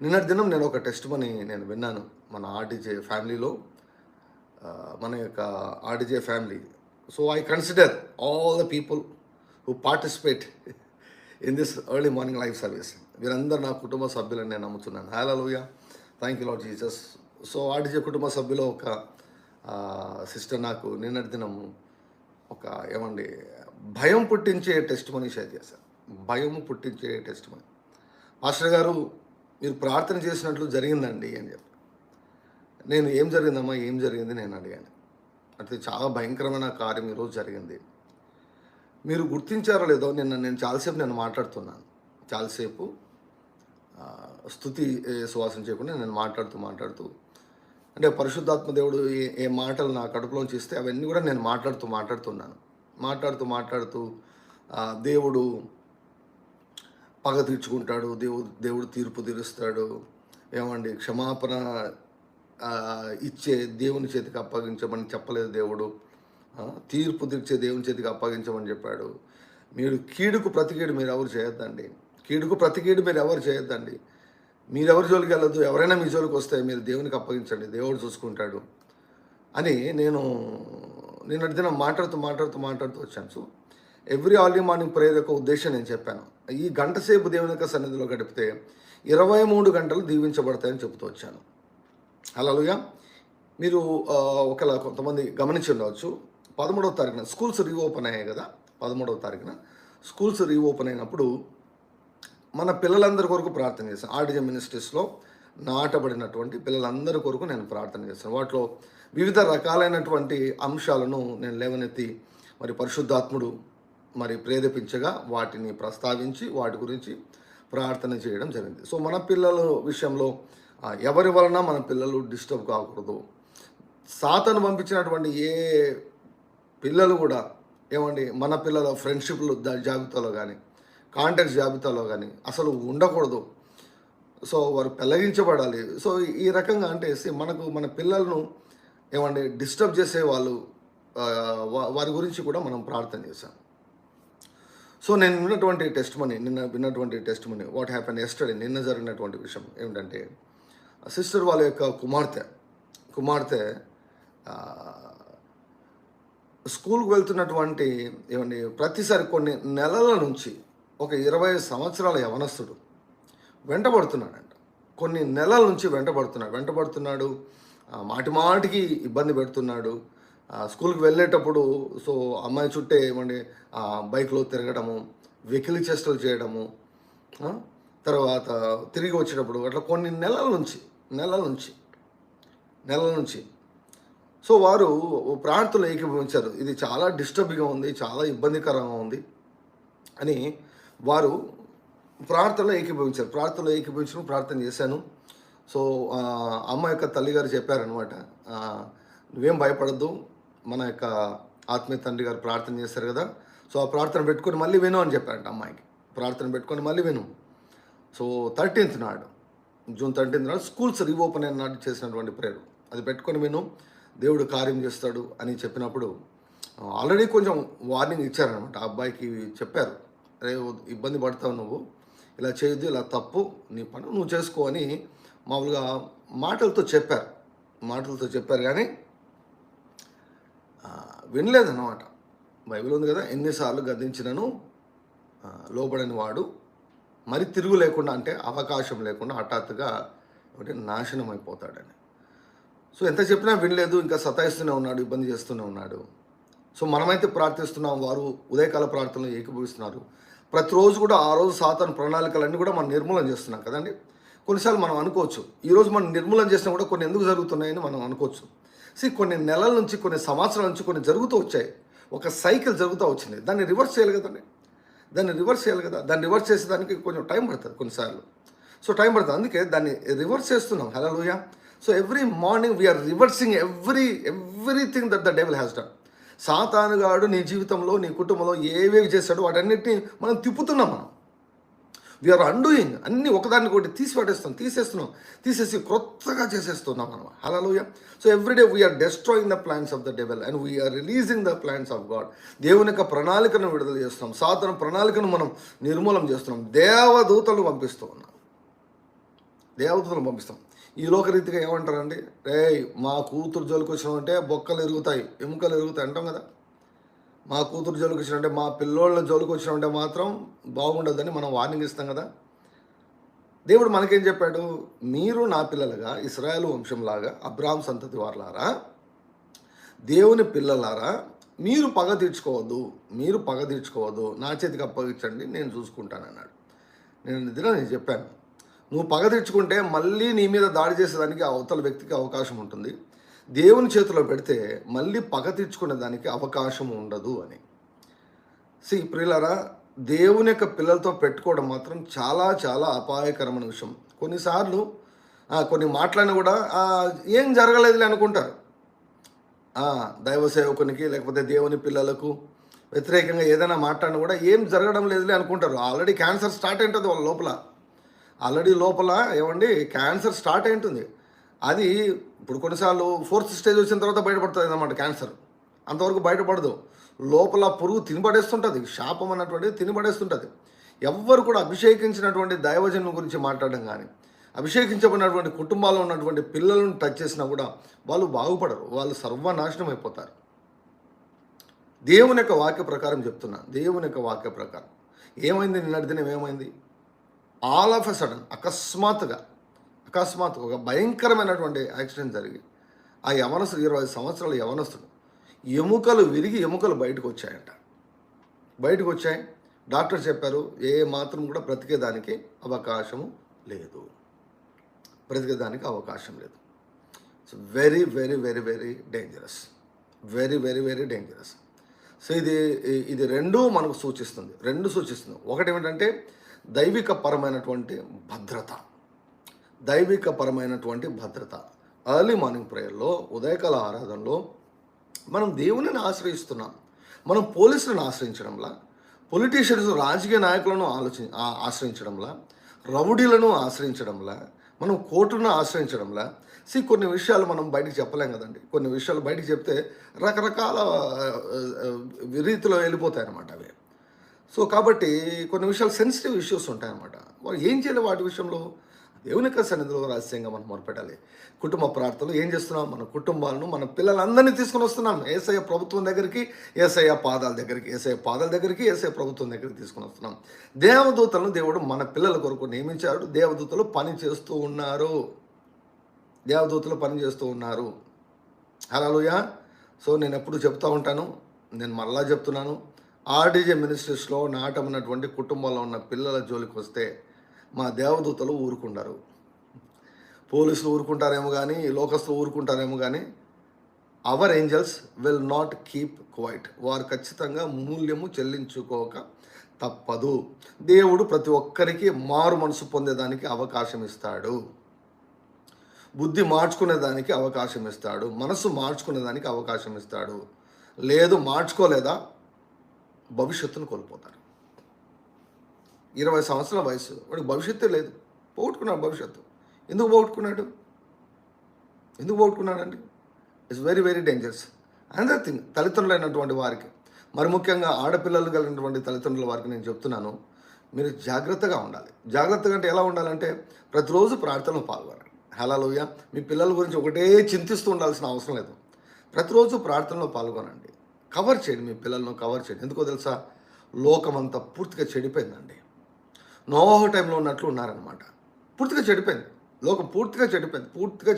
నిన్నటి దినం నేను ఒక టెస్ట్ మనీ నేను విన్నాను. మన ఆర్‌డీజే ఫ్యామిలీలో మన యొక్క RDJ family. So, I consider all the people who participate in this early morning live service. వీరందరూ నా కుటుంబ సభ్యులని నేను నమ్ముతున్నాను. Hallelujah! Thank you Lord Jesus. సో, ఆర్‌డీజే కుటుంబ సభ్యులో ఒక సిస్టర్ నాకు నిన్నటి దినము ఒక ఏమండి భయం పుట్టించే టెస్ట్ మనీ షేర్ చేశారు. భయం పుట్టించే టెస్ట్ మనీ. పాస్టర్ గారు, మీరు ప్రార్థన చేసినట్లు జరిగిందండి అని చెప్పి. నేను ఏం జరిగిందమ్మా, ఏం జరిగింది నేను అడిగాను. అయితే చాలా భయంకరమైన కార్యం ఈరోజు జరిగింది. మీరు గుర్తించారో లేదో నేను చాలాసేపు మాట్లాడుతున్నాను. చాలాసేపు స్తుతి సువాసన చేయకుండా నేను మాట్లాడుతూ అంటే పరిశుద్ధాత్మ దేవుడు ఏ మాటలు నా కడుపులోంచి ఇస్తే అవన్నీ కూడా నేను మాట్లాడుతున్నాను. మాట్లాడుతూ దేవుడు పగ తీర్చుకుంటాడు, దేవుడు తీర్పు తీరుస్తాడు. ఏమండి, క్షమాపణ ఇచ్చే దేవుని చేతికి అప్పగించమని చెప్పలేదు దేవుడు. తీర్పు తీర్చే దేవుని చేతికి అప్పగించమని చెప్పాడు. మీరు కీడుకు ప్రతికీడు మీరు ఎవరు చేయొద్దండి. మీరెవరి జోలికి వెళ్ళొద్దు. ఎవరైనా మీ జోలికి వస్తే మీరు దేవునికి అప్పగించండి, దేవుడు చూసుకుంటాడు అని నేను నిన్నటి దినం మాట్లాడుతూ వచ్చాను. So every Arli morning prayer యొక్క ఉద్దేశం నేను చెప్పాను. ఈ గంట సేపు దేవుని యొక్క సన్నిధిలో గడిపితే 23 గంటలు దీవించబడతాయని చెబుతూ వచ్చాను. హల్లెలూయా! మీరు కొంతమంది గమనించి ఉండవచ్చు. 13వ తారీఖున స్కూల్స్ రీఓపెన్ అయ్యాయి కదా. 13వ తారీఖున స్కూల్స్ రీఓపెన్ అయినప్పుడు మన పిల్లలందరి కొరకు ప్రార్థన చేశాను. ఆర్‌డీజే మినిస్ట్రీస్లో నాటబడినటువంటి పిల్లలందరి కొరకు నేను ప్రార్థన చేశాను. వాటిలో వివిధ రకాలైనటువంటి అంశాలను నేను లేవనెత్తి మరి పరిశుద్ధాత్ముడు మరి ప్రేరేపించగా వాటిని ప్రస్తావించి వాటి గురించి ప్రార్థన చేయడం జరిగింది. సో మన పిల్లల విషయంలో ఎవరి వలన మన పిల్లలు డిస్టర్బ్ కాకూడదు. సాతాను పంపించినటువంటి ఏ పిల్లలు కూడా ఏమండి మన పిల్లల ఫ్రెండ్షిప్లు జాబితాలో కానీ కాంటాక్ట్స్ జాబితాలో కానీ అసలు ఉండకూడదు. సో వారు పెళ్ళగించబడాలి. సో ఈ రకంగా అంటే మన పిల్లలను ఏమండి డిస్టర్బ్ చేసే వాళ్ళు వారి గురించి కూడా మనం ప్రార్థన చేశాం. సో నేను నిన్న విన్నటువంటి test money what happen yesterday, నిన్న జరిగినటువంటి విషయం ఏమిటంటే, సిస్టర్ వాళ్ళ యొక్క కుమార్తె స్కూల్కి వెళ్తున్నటువంటి ఏమండి ప్రతిసారి కొన్ని నెలల నుంచి ఒక 20 సంవత్సరాల యవనస్తుడు వెంటబడుతున్నాడంట. కొన్ని నెలల నుంచి వెంటబడుతున్నాడు. మాటికి ఇబ్బంది పెడుతున్నాడు. స్కూల్కి వెళ్ళేటప్పుడు సో అమ్మాయి చుట్టే ఏమండి బైక్లో తిరగడము, వెకిలి చేష్టలు చేయడము, తర్వాత తిరిగి వచ్చేటప్పుడు అట్లా కొన్ని నెలల నుంచి సో వారు ప్రార్థనలో ఏకీభవించారు. ఇది చాలా డిస్టర్బింగ్గా ఉంది, చాలా ఇబ్బందికరంగా ఉంది అని వారు ప్రార్థనలో ఏకీభవించిన ప్రార్థన చేశాను. సో అమ్మ యొక్క తల్లిగారు చెప్పారనమాట, నువ్వేం భయపడద్దు, మన యొక్క ఆత్మీయ తండ్రి గారు ప్రార్థన చేశారు కదా, సో ఆ ప్రార్థన పెట్టుకొని మళ్ళీ విను అని చెప్పారంట అమ్మాయికి. ప్రార్థన పెట్టుకొని మళ్ళీ విను. సో జూన్ 13th నాడు స్కూల్స్ రీఓపెన్ అయిన నాడు చేసినటువంటి ప్రేయర్ అది పెట్టుకొని విను, దేవుడు కార్యం చేస్తాడు అని చెప్పినప్పుడు ఆల్రెడీ కొంచెం వార్నింగ్ ఇచ్చారనమాట. ఆ అబ్బాయికి చెప్పారు, రే ఇబ్బంది పడతావు, నువ్వు ఇలా చేయొద్దు, ఇలా తప్పు, నీ పని నువ్వు చేసుకో అని మామూలుగా మాటలతో చెప్పారు కానీ వినలేదన్నమాట. బైబిల్ ఉంది కదా, ఎన్నిసార్లు గద్దించినను లోబడని వాడు మరి తిరుగు లేకుండా, అంటే అవకాశం లేకుండా హఠాత్తుగా నాశనం అయిపోతాడని. సో ఎంత చెప్పినా వినలేదు, ఇంకా సతాయిస్తూనే ఉన్నాడు, ఇబ్బంది చేస్తూనే ఉన్నాడు. సో మనమైతే ప్రార్థిస్తున్నాం, వారు ఉదయకాల ప్రార్థనలు ఏకీభవిస్తున్నారు. ప్రతిరోజు కూడా ఆ రోజు సాతాను ప్రణాళికలన్నీ కూడా మనం నిర్మూలన చేస్తున్నాం కదండి. కొన్నిసార్లు మనం అనుకోవచ్చు, ఈరోజు మనం నిర్మూలన చేసినా కూడా కొన్ని ఎందుకు జరుగుతున్నాయని మనం అనుకోవచ్చు. కొన్ని నెలల నుంచి, కొన్ని సంవత్సరాల నుంచి కొన్ని జరుగుతూ వచ్చాయి. ఒక సైకిల్ జరుగుతూ వచ్చింది. దాన్ని రివర్స్ చేయాలి కదండి. దాన్ని రివర్స్ చేసేదానికి కొంచెం టైం పడుతుంది కొన్నిసార్లు. సో టైం పడుతుంది, అందుకే దాన్ని రివర్స్ చేస్తున్నాం. Hallelujah! So every morning we are reversing everything that the devil has done. సాతానుగాడు నీ జీవితంలో, నీ కుటుంబంలో ఏవేవి చేశాడో వాటన్నిటిని మనం తిప్పుతున్నాం. వీఆర్ అన్డూయింగ్, అన్నీ ఒకదాన్ని ఒకటి తీసేసి క్రొత్తగా చేసేస్తున్నాం మనం. Hallelujah! So every day we are destroying the plans of the devil and we are releasing the plans of God. దేవుని యొక్క ప్రణాళికను విడుదల చేస్తున్నాం, సాతాను ప్రణాళికను మనం నిర్మూలన చేస్తున్నాం, దేవదూతలు పంపిస్తూ ఉన్నాం. దేవదూతలను పంపిస్తాం. ఈ లోకరీతిగా ఏమంటారండి, రేయ్ మా కూతురు జోలికి వచ్చినామంటే బొక్కలు ఎరుగుతాయి, ఎముకలు ఎరుగుతాయి అంటాం కదా. మా కూతురు జోలికి వచ్చినామంటే, మా పిల్లోళ్ళ జోలికి వచ్చినామంటే మాత్రం బాగుండదని మనం వార్నింగ్ ఇస్తాం కదా. దేవుడు మనకేం చెప్పాడు, మీరు నా పిల్లలుగా ఇశ్రాయేలు వంశంలాగా అబ్రాహాం సంతతి వారులారా, దేవుని పిల్లలారా, మీరు పగ తీర్చుకోవద్దు, నా చేతికి అప్పగించండి, నేను చూసుకుంటానన్నాడు. నేను చెప్పాను, నువ్వు పగ తెచ్చుకుంటే మళ్ళీ నీ మీద దాడి చేసేదానికి అవతల వ్యక్తికి అవకాశం ఉంటుంది. దేవుని చేతిలో పెడితే మళ్ళీ పగ తీర్చుకునే దానికి అవకాశం ఉండదు అని. ప్రియులారా, దేవుని యొక్క పిల్లలతో పెట్టుకోవడం మాత్రం చాలా చాలా అపాయకరమైన విషయం. కొన్నిసార్లు కొన్ని మాటలను కూడా ఏం జరగలేదులే అనుకుంటారు. దైవ సేవకునికి లేకపోతే దేవుని పిల్లలకు వ్యతిరేకంగా ఏదైనా మాట్లాడినా కూడా ఏం జరగడం లేదులే అనుకుంటారు. ఆల్రెడీ క్యాన్సర్ స్టార్ట్ అయింటుంది వాళ్ళ లోపల ఏమండి, క్యాన్సర్ స్టార్ట్ అయింటుంది. అది ఇప్పుడు కొన్నిసార్లు 4th స్టేజ్ వచ్చిన తర్వాత బయటపడుతుంది అన్నమాట క్యాన్సర్. అంతవరకు బయటపడదు. లోపల పురుగు తినిపడేస్తుంటుంది, శాపం అన్నటువంటిది తినిపడేస్తుంటుంది. ఎవ్వరు కూడా అభిషేకించినటువంటి దైవజనం గురించి మాట్లాడడం కానీ, అభిషేకించబడినటువంటి కుటుంబాల్లో ఉన్నటువంటి పిల్లలను టచ్ చేసినా కూడా వాళ్ళు బాగుపడరు, వాళ్ళు సర్వనాశనం అయిపోతారు. దేవుని యొక్క వాక్య ప్రకారం చెప్తున్నా, దేవుని యొక్క వాక్య ప్రకారం ఏమైంది, నిన్నటి దినం ఏమైంది, ఆల్ ఆఫ్ ఎ సడన్ అకస్మాత్తుగా ఒక భయంకరమైనటువంటి యాక్సిడెంట్ జరిగి ఆ యవనస్తుడు 20 సంవత్సరాల యవనస్తుడు ఎముకలు విరిగి ఎముకలు బయటకు వచ్చాయి. డాక్టర్ చెప్పారు ఏ మాత్రం కూడా బ్రతికేదానికి అవకాశం లేదు. So very very very very dangerous, very dangerous. So ఇది రెండూ మనకు సూచిస్తుంది. ఒకటి ఏమిటంటే దైవికపరమైనటువంటి భద్రత. ఎర్లీ మార్నింగ్ ప్రేయర్లో, ఉదయకాల ఆరాధనలో మనం దేవునిని ఆశ్రయిస్తున్నాం. మనం పోలీసులను ఆశ్రయించడంలా, పొలిటీషియన్స్ రాజకీయ నాయకులను ఆశ్రయించడంలా, రౌడీలను ఆశ్రయించడంలా, మనం కోర్టును ఆశ్రయించడంలా. కొన్ని విషయాలు మనం బయటికి చెప్పలేం కదండి. కొన్ని విషయాలు బయటికి చెప్తే రకరకాల రీతిలో వెళ్ళిపోతాయి అన్నమాట అవి. సో కాబట్టి కొన్ని విషయాలు సెన్సిటివ్ ఇష్యూస్ ఉంటాయన్నమాట. వాళ్ళు ఏం చేయాలి వాటి విషయంలో, దేవుని యొక్క సన్నిధిలో రహస్యంగా మనం మొరపెట్టాలి. కుటుంబ ప్రార్థనలు ఏం చేస్తున్నాం, మన కుటుంబాలను, మన పిల్లలందరినీ తీసుకుని వస్తున్నాం యేసయ్య ప్రభుత్వం దగ్గరికి, యేసయ్య పాదాల దగ్గరికి, యేసయ్య ప్రభుత్వం దగ్గరికి తీసుకుని వస్తున్నాం. దేవదూతలను దేవుడు మన పిల్లల కొరకు నియమించాడు. దేవదూతలు పని చేస్తూ ఉన్నారు. హల్లెలూయా. సో నేను ఎప్పుడు చెప్తూ ఉంటాను, నేను మరలా చెప్తున్నాను, ఆర్డీజే మినిస్ట్రీస్లో నాటమైనటువంటి కుటుంబంలో ఉన్న పిల్లల జోలికి వస్తే మా దేవదూతలు ఊరుకుంటారు. పోలీసులు ఊరుకుంటారేమో కానీ, లోకస్తులు ఊరుకుంటారేమో కానీ, our angels will not keep quiet. వారు ఖచ్చితంగా మూల్యము చెల్లించుకోక తప్పదు. దేవుడు ప్రతి ఒక్కరికి మారు మనసు పొందేదానికి అవకాశం ఇస్తాడు, బుద్ధి మార్చుకునేదానికి అవకాశం ఇస్తాడు, మనసు మార్చుకునేదానికి అవకాశం ఇస్తాడు. లేదు మార్చుకోలేదా భవిష్యత్తును కోల్పోతారు. 20 సంవత్సరాల వయసు, వాడికి భవిష్యత్తే లేదు, పోగొట్టుకున్నాడు భవిష్యత్తు. ఎందుకు పోగొట్టుకున్నాడండి? It's very very dangerous. Another thing, తల్లిదండ్రులైనటువంటి వారికి, మరి ముఖ్యంగా ఆడపిల్లలు కలిగినటువంటి తల్లిదండ్రుల వారికి నేను చెప్తున్నాను, మీరు జాగ్రత్తగా ఉండాలి. జాగ్రత్తగా అంటే ఎలా ఉండాలంటే, ప్రతిరోజు ప్రార్థనలో పాల్గొనండి. హల్లెలూయా. మీ పిల్లల గురించి ఒకటే చింతిస్తూ ఉండాల్సిన అవసరం లేదు. ప్రతిరోజు ప్రార్థనలో పాల్గొనండి. కవర్ చేయండి, మీ పిల్లలను కవర్ చేయండి. ఎందుకో తెలుసా, లోకమంతా పూర్తిగా చెడిపోయిందండి. నోవాహు టైంలో ఉన్నట్లు ఉన్నారనమాట. పూర్తిగా చెడిపోయింది లోకం, పూర్తిగా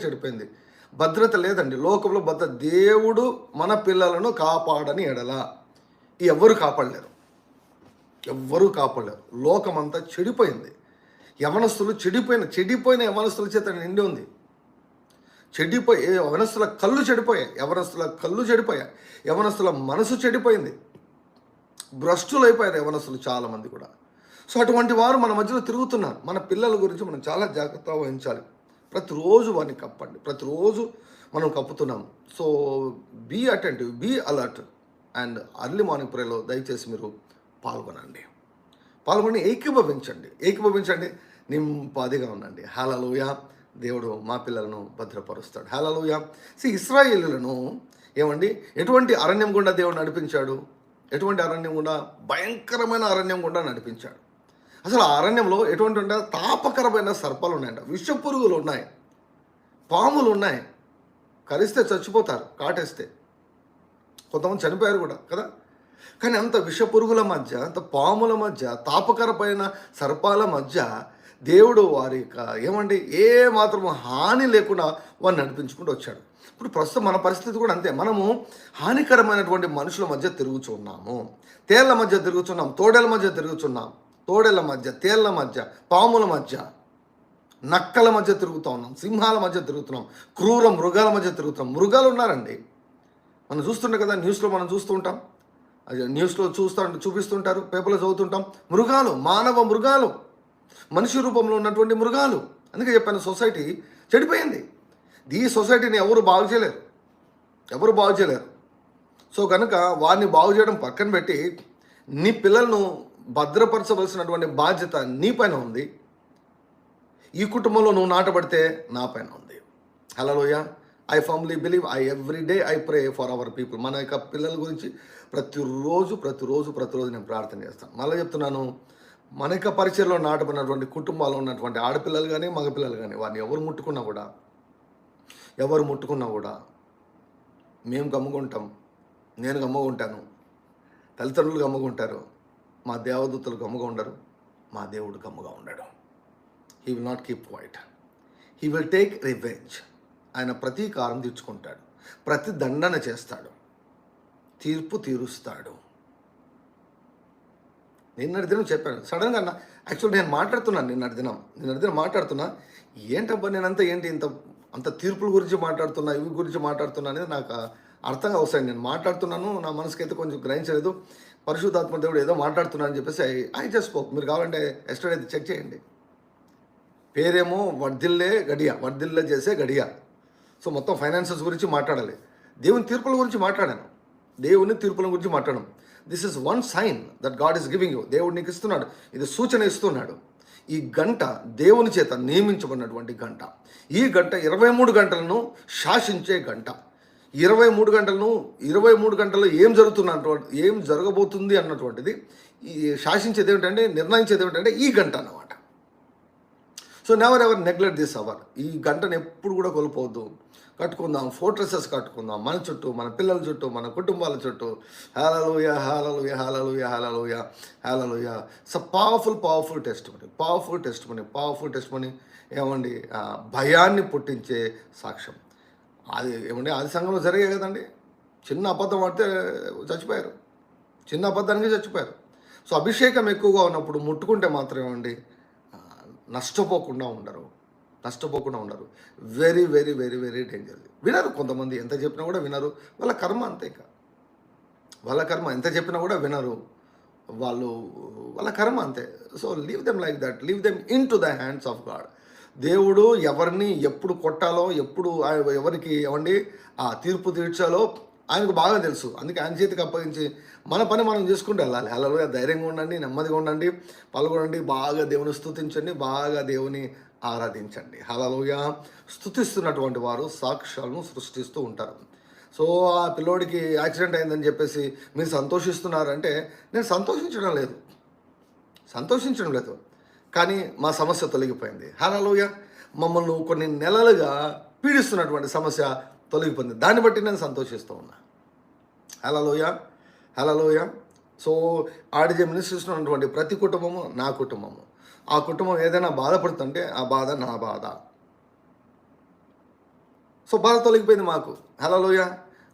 చెడిపోయింది. భద్రత లేదండి లోకంలో. దేవుడు మన పిల్లలను కాపాడని ఎడల ఎవ్వరూ కాపాడలేరు. లోకమంతా చెడిపోయింది. యవనస్తులు చెడిపోయిన యవనస్తుల చేత నిండి ఉంది. యవనస్తుల కళ్ళు చెడిపోయాయి. యవనస్తుల మనసు చెడిపోయింది. భ్రష్టులైపోయారు యవనస్తులు చాలామంది కూడా. సో అటువంటి వారు మన మధ్యలో తిరుగుతున్నారు. మన పిల్లల గురించి మనం చాలా జాగ్రత్త వహించాలి. ప్రతిరోజు వారిని కప్పండి. ప్రతిరోజు మనం కప్పుతున్నాం. So be attentive, be alert. And early morning ప్రేయర్లో దయచేసి మీరు పాల్గొని ఏకీభవించండి. నింపాదిగా ఉండండి. హల్లెలూయా. దేవుడు మా పిల్లలను భద్రపరుస్తాడు. హల్లెలూయా. ఇశ్రాయేలులను ఏమండి ఎటువంటి అరణ్యం గుండా దేవుడు నడిపించాడు? భయంకరమైన అరణ్యం గుండా నడిపించాడు. అసలు ఆ అరణ్యంలో ఎటువంటి ఉంటే తాపకరమైన సర్పాలు ఉన్నాయంట, విషపురుగులు ఉన్నాయి, పాములు ఉన్నాయి. కరిస్తే చచ్చిపోతారు, కాటేస్తే. కొంతమంది చనిపోయారు కూడా కదా. కానీ అంత విషపురుగుల మధ్య, అంత పాముల మధ్య, తాపకరమైన సర్పాల మధ్య దేవుడు వారి యొక్క ఏమండి ఏ మాత్రం హాని లేకుండా వారిని నడిపించుకుంటూ వచ్చాడు. ఇప్పుడు ప్రస్తుతం మన పరిస్థితి కూడా అంతే. మనము హానికరమైనటువంటి మనుషుల మధ్య తిరుగుతున్నాము, తేళ్ల మధ్య తిరుగుతున్నాం, తోడేళ్ళ మధ్య తిరుగుతున్నాం, తోడేళ్ల మధ్య, తేళ్ల మధ్య, పాముల మధ్య, నక్కల మధ్య తిరుగుతూ ఉన్నాం, సింహాల మధ్య తిరుగుతున్నాం, క్రూర మృగాల మధ్య తిరుగుతున్నాం. మృగాలు ఉన్నారండి, మనం చూస్తుంటాం కదా, న్యూస్లో మనం చూస్తూ ఉంటాం, అది న్యూస్లో చూపిస్తుంటారు, పేపర్లో చదువుతుంటాం. మృగాలు, మానవ మృగాలు, మనిషి రూపంలో ఉన్నటువంటి మృగాలు. అందుకే చెప్పాను, సొసైటీ చెడిపోయింది. ఈ సొసైటీని ఎవరు బాగు చేయలేరు, ఎవరు బాగు చేయలేరు. సో కనుక వారిని బాగు చేయడం పక్కన పెట్టి నీ పిల్లలను భద్రపరచవలసినటువంటి బాధ్యత నీ పైన ఉంది. ఈ కుటుంబంలో నువ్వు నాటబడితే నా పైన ఉంది. Hallelujah. I firmly believe, every day I pray for our people. మన యొక్క పిల్లల గురించి ప్రతిరోజు నేను ప్రార్థన చేస్తాను. మళ్ళీ చెప్తున్నాను, మన యొక్క పరిచయలో నాటబడినటువంటి కుటుంబాల్లో ఉన్నటువంటి ఆడపిల్లలు కానీ మగపిల్లలు కానీ వారిని ఎవరు ముట్టుకున్నా కూడా మేము గమ్ముకుంటాం, నేను గమ్ముకుంటాను, తల్లిదండ్రులు గమ్ముకుంటారు, మా దేవదూతలు గమ్ముగా ఉండరు, మా దేవుడు గమ్ముగా ఉండడు. He will not keep quiet, he will take revenge. ఆయన ప్రతీకారం తీర్చుకుంటాడు, ప్రతి దండన చేస్తాడు, తీర్పు తీరుస్తాడు. నిన్నటి దినం చెప్పాను సడన్గా యాక్చువల్లీ నేను మాట్లాడుతున్నాను, నిన్నటి దినం మాట్లాడుతున్నా, ఏంటబ్బా నేనంతా అంత తీర్పుల గురించి మాట్లాడుతున్నా, ఇవి గురించి మాట్లాడుతున్నా అనేది నాకు అర్థంగా వస్తాయి. నేను మాట్లాడుతున్నాను, నా మనసుకి అయితే కొంచెం గ్రహించలేదు. పరిశుద్ధాత్మ దేవుడు ఏదో మాట్లాడుతున్నా అని చెప్పేసి ఐ జస్ట్ స్పోక్. మీరు కావాలంటే ఎస్టర్డే చెక్ చేయండి. పేరేమో వర్ధిల్లే చేసే గడియ. సో మొత్తం ఫైనాన్సెస్ గురించి మాట్లాడాలి, దేవుని తీర్పుల గురించి మాట్లాడాను, దేవుని తీర్పుల గురించి మాట్లాడడం. This is one sine that God is giving you. దేవుడు నీకు ఇస్తున్నాడు, ఇది సూచన ఇస్తున్నాడు. ఈ గంట దేవుని చేత నియమించబడినటువంటి గంట. ఈ గంట 23 గంటలను శాసించే గంట. 23 గంటల్లో ఏం జరగబోతుంది అన్నటువంటిది ఈ శాసించేది ఏమిటంటే, నిర్ణయించేది ఏమిటంటే ఈ గంట అన్నమాట. So never ever neglect this hour. ఈ గంటను ఎప్పుడు కూడా కోల్పోవద్దు. కట్టుకుందాం, ఫోర్ట్రెసెస్ కట్టుకుందాం, మన చుట్టూ, మన పిల్లల చుట్టూ, మన కుటుంబాల చుట్టూ. హల్లెలూయా, హల్లెలూయా, హల్లెలూయా, హల్లెలూయా, హల్లెలూయా. సో పవర్ఫుల్ టెస్టిమనీ ఏమండి, భయాన్ని పుట్టించే సాక్ష్యం. అది ఏమండి ఆది సంఘంలో జరిగాయి కదండి. చిన్న అబద్ధం ఆడితే చచ్చిపోయారు, చిన్న అబద్ధానికి చచ్చిపోయారు. సో అభిషేకం ఎక్కువగా ఉన్నప్పుడు ముట్టుకుంటే మాత్రం ఏమండి నష్టపోకుండా ఉండరు. Very very very very danger. వినరు కొంతమంది, ఎంత చెప్పినా కూడా వినరు. వాళ్ళ కర్మ అంతే. ఎంత చెప్పినా కూడా వినరు, వాళ్ళ కర్మ అంతే. So leave them like that, leave them in to the hands of God. దేవుడు ఎవరిని ఎప్పుడు కొట్టాలో, ఎప్పుడు ఎవరికి ఏమండి ఆ తీర్పు తీర్చాలో ఆయనకు బాగా తెలుసు. అందుకే ఆయన చేతికి అప్పగించి మన పని మనం చేసుకుంటూ వెళ్ళాలి. హల్లెలూయా. ధైర్యంగా ఉండండి, నెమ్మదిగా ఉండండి, పాల్గొనండి, బాగా దేవుని స్తుతించండి, బాగా దేవుని ఆరాధించండి. హల్లెలూయా. స్తుతిస్తున్నటువంటి వారు సాక్ష్యాలను సృష్టిస్తూ ఉంటారు. సో ఆ పిల్లోడికి యాక్సిడెంట్ అయిందని చెప్పేసి మీరు సంతోషిస్తున్నారంటే, నేను సంతోషించడం లేదు, కానీ మా సమస్య తొలగిపోయింది. హల్లెలూయా. మమ్మల్ని కొన్ని నెలలుగా పీడిస్తున్నటువంటి సమస్య తొలగిపోయింది, దాన్ని బట్టి నేను సంతోషిస్తూ ఉన్నా. హల్లెలూయా. సో ఆర్డిజే మినిస్ట్రీస్లో ఉన్నటువంటి ప్రతి కుటుంబము నా కుటుంబము. ఆ కుటుంబం ఏదైనా బాధపడుతుంటే ఆ బాధ నా బాధ. సో బాధ తొలగిపోయింది మాకు. హల్లెలూయా.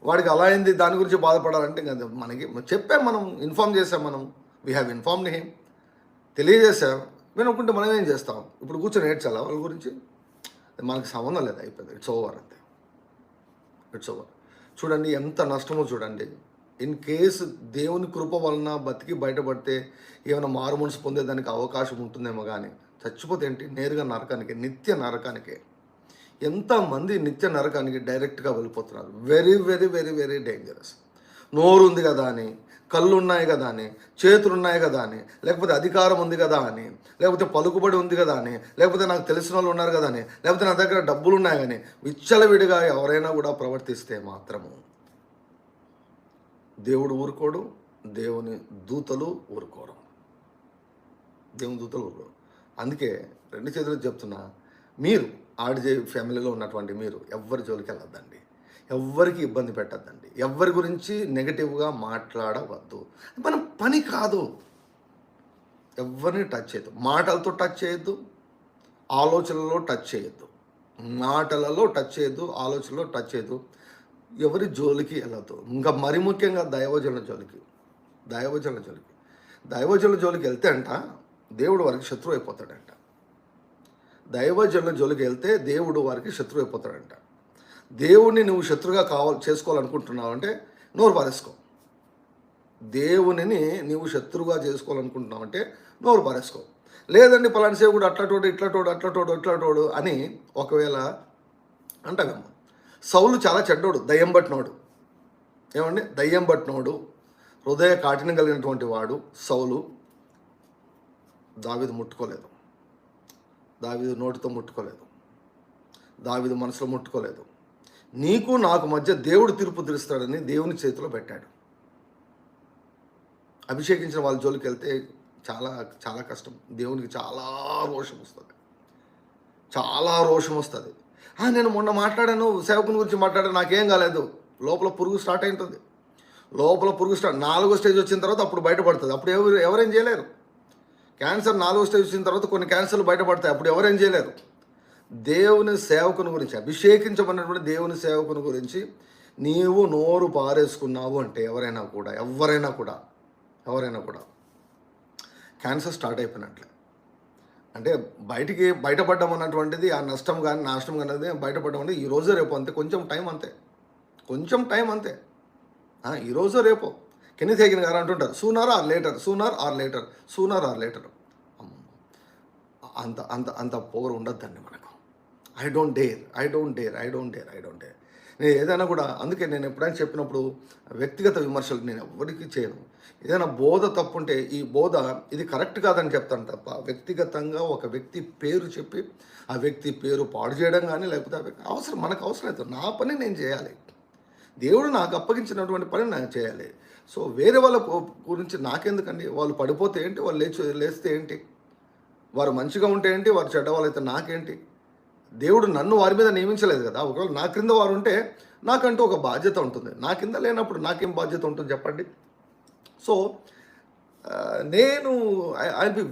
వాడికి అలా అయింది, దాని గురించి బాధపడాలంటే మనకి చెప్పాం, మనం ఇన్ఫామ్ చేసాం, వీ హ్యావ్ ఇన్ఫార్మ్డ్ హిమ్, తెలియజేసాం. వినుకుంటే మనం ఏం చేస్తాం? ఇప్పుడు కూర్చొని ఏడ్చాలా వాళ్ళ గురించి? మనకి సంబంధం లేదు, అయిపోయింది, ఇట్స్ ఓవర్ అంతే. చూడండి ఎంత నష్టమో చూడండి. ఇన్ కేసు దేవుని కృప వలన బతికి బయటపడితే ఏమైనా మారు మనసు పొందేదానికి అవకాశం ఉంటుందేమో, కానీ చచ్చిపోతే ఏంటి, నేరుగా నరకానికి, నిత్య నరకానికే. ఎంతమంది నిత్య నరకానికి డైరెక్ట్గా వెళ్ళిపోతున్నారు. Very very very very dangerous. నోరు ఉంది కదా అని, కళ్ళు ఉన్నాయి కదా అని, చేతులు ఉన్నాయి కదా అని, లేకపోతే అధికారం ఉంది కదా అని, లేకపోతే పలుకుబడి ఉంది కదా అని, లేకపోతే నాకు తెలిసిన వాళ్ళు ఉన్నారు కదా అని, లేకపోతే నా దగ్గర డబ్బులు ఉన్నాయి కానీ విచ్చలవిడిగా ఎవరైనా కూడా ప్రవర్తిస్తే మాత్రము దేవుడు ఊరుకోడు, దేవుని దూతలు ఊరుకోరు. దేవుని దూతలు ఊరుకోరు. అందుకే 2 చేతులు చెప్తున్నా, మీరు ఆర్జే ఫ్యామిలీలో ఉన్నటువంటి మీరు ఎవ్వరి జోలికి వెళ్ళొద్దండి, ఎవ్వరికి ఇబ్బంది పెట్టద్దండి, ఎవ్వరి గురించి నెగటివ్గా మాట్లాడవద్దు. మన పని కాదు. ఎవరిని టచ్ చేయొద్దు, మాటలతో టచ్ చేయొద్దు, ఆలోచనలలో టచ్ చేయొద్దు, మాటలలో టచ్ చేయొద్దు, ఆలోచనలో టచ్ చేయొద్దు, ఎవరి జోలికి వెళ్ళొద్దు. ఇంకా మరి ముఖ్యంగా దైవజనుల జోలికి దైవజనుల జోలికి వెళ్తే అంట దేవుడు వారికి శత్రువు అయిపోతాడంట. దైవజనుల జోలికి వెళ్తే దేవుడు వారికి శత్రువు అయిపోతాడంట. దేవుణ్ణి నువ్వు శత్రువుగా చేసుకోవాలనుకుంటున్నావు అంటే నోరు పారేసుకో. దేవునిని నువ్వు శత్రువుగా చేసుకోవాలనుకుంటున్నావు అంటే నోరు పారేసుకో. లేదండి పలానా సేవకుడు అట్లటోడు అని ఒకవేళ అంటావేమో. సౌలు చాలా చెడ్డోడు, దయ్యం పట్టినోడు. ఏమండి, దయ్యం పట్టినోడు, హృదయ కాఠిన్యం కలిగినటువంటి వాడు సౌలు. దావీదు ముట్టుకోలేదు, దావీదు నోటితో ముట్టుకోలేదు, దావీదు మనసులో ముట్టుకోలేదు. నీకు నాకు మధ్య దేవుడు తీర్పు తీరుస్తాడని దేవుని చేతిలో పెట్టాడు. అభిషేకించిన వాళ్ళ జోలికి వెళ్తే చాలా చాలా కష్టం. దేవునికి చాలా రోషం వస్తుంది. నేను మొన్న మాట్లాడాను, సేవకుని గురించి మాట్లాడాను, నాకేం కాలేదు. లోపల పురుగు స్టార్ట్ అయింటుంది. నాలుగో స్టేజ్ వచ్చిన తర్వాత అప్పుడు బయటపడుతుంది. అప్పుడు ఎవరేం చేయలేరు. క్యాన్సర్ 4వ స్టేజ్ వచ్చిన తర్వాత కొన్ని క్యాన్సర్లు బయటపడతాయి. అప్పుడు ఎవరేం చేయలేరు. దేవుని సేవకుని గురించి, అభిషేకించబడినటువంటి దేవుని సేవకుని గురించి నీవు నోరు పారేసుకున్నావు అంటే ఎవరైనా కూడా క్యాన్సర్ స్టార్ట్ అయిపోయినట్లే. అంటే బయటపడ్డం అన్నటువంటిది, ఆ నష్టం కానీ నాశనం కానీ బయటపడడం అంటే ఈరోజు రేపు అంతే, కొంచెం టైం అంతే. ఈరోజు రేపు కెన్నెత్ హేగిన్ గారు అంటుంటారు, సూనర్ ఆర్ లేటర్. అంత పవర్ ఉండద్దండి మనకు. I don't dare. నేను ఏదైనా కూడా, అందుకే నేను ఎప్పుడైనా చెప్పినప్పుడు వ్యక్తిగత విమర్శలు నేను ఎవరికి చేయను. ఏదైనా బోధ తప్పుంటే ఈ బోధ ఇది కరెక్ట్ కాదని చెప్తాను తప్ప వ్యక్తిగతంగా ఒక వ్యక్తి పేరు చెప్పి ఆ వ్యక్తి పేరు పాడు చేయడం కానీ, లేకపోతే మనకు అవసరం లేదు. నా పని నేను చేయాలి, దేవుడు నాకు అప్పగించినటువంటి పని నేను చేయాలి. సో వేరే వాళ్ళ గురించి నాకెందుకండి? వాళ్ళు పడిపోతే ఏంటి, వాళ్ళు లేస్తే ఏంటి, వారు మంచిగా ఉంటే ఏంటి, వారు చెడ్డవాళ్ళైతే నాకేంటి? దేవుడు నన్ను వారి మీద నియమించలేదు కదా. ఒకవేళ నా క్రింద వారు ఉంటే నాకంటూ ఒక బాధ్యత ఉంటుంది. నా కింద లేనప్పుడు నాకేం బాధ్యత ఉంటుంది చెప్పండి? సో నేను I will be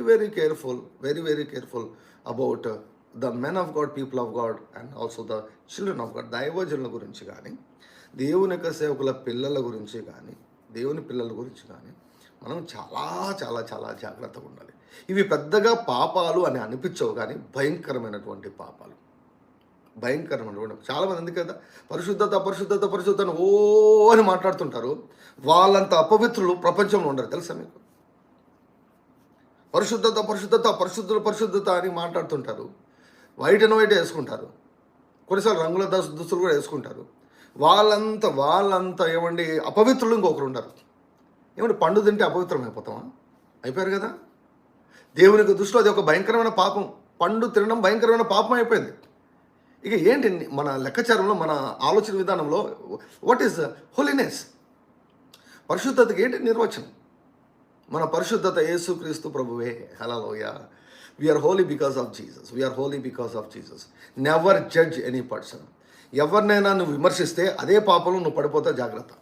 very careful about the men of God, people of God and also the children of God. దైవజనుల గురించి కానీ, దేవుని యొక్క సేవకుల పిల్లల గురించి కానీ, దేవుని పిల్లల గురించి కానీ మనం చాలా జాగ్రత్తగా ఉండాలి. ఇవి పెద్దగా పాపాలు అని అనిపించవు, కానీ భయంకరమైనటువంటి పాపాలు. చాలామంది అందుకే కదా పరిశుద్ధత ఓ అని మాట్లాడుతుంటారు. వాళ్ళంత అపవిత్రులు ప్రపంచంలో ఉండరు, తెలుసా మీకు? పరిశుద్ధత అని మాట్లాడుతుంటారు. వైట్ అండ్ వైట్ వేసుకుంటారు, కొన్నిసార్లు రంగుల దుస్తులు కూడా వేసుకుంటారు. వాళ్ళంతా ఏమండి అపవిత్రులు ఇంకొకరు ఉండరు. ఏమంటే పండు తింటే అపవిత్రం అయిపోతామా? అయిపోయారు కదా. దేవునికి దృష్టిలో అది ఒక భయంకరమైన పాపం. పండు తినడం భయంకరమైన పాపం అయిపోయింది. ఇక ఏంటి మన లెక్కాచారంలో, మన ఆలోచన విధానంలో వాట్ ఈస్ హోలీనెస్? పరిశుద్ధతకి ఏంటి నిర్వచనం? మన పరిశుద్ధత యేసుక్రీస్తు ప్రభువే. Hallelujah. We are holy because of Jesus. Never judge any person. ఎవరినైనా నువ్వు విమర్శిస్తే అదే పాపంలో నువ్వు పడిపోతా, జాగ్రత్త.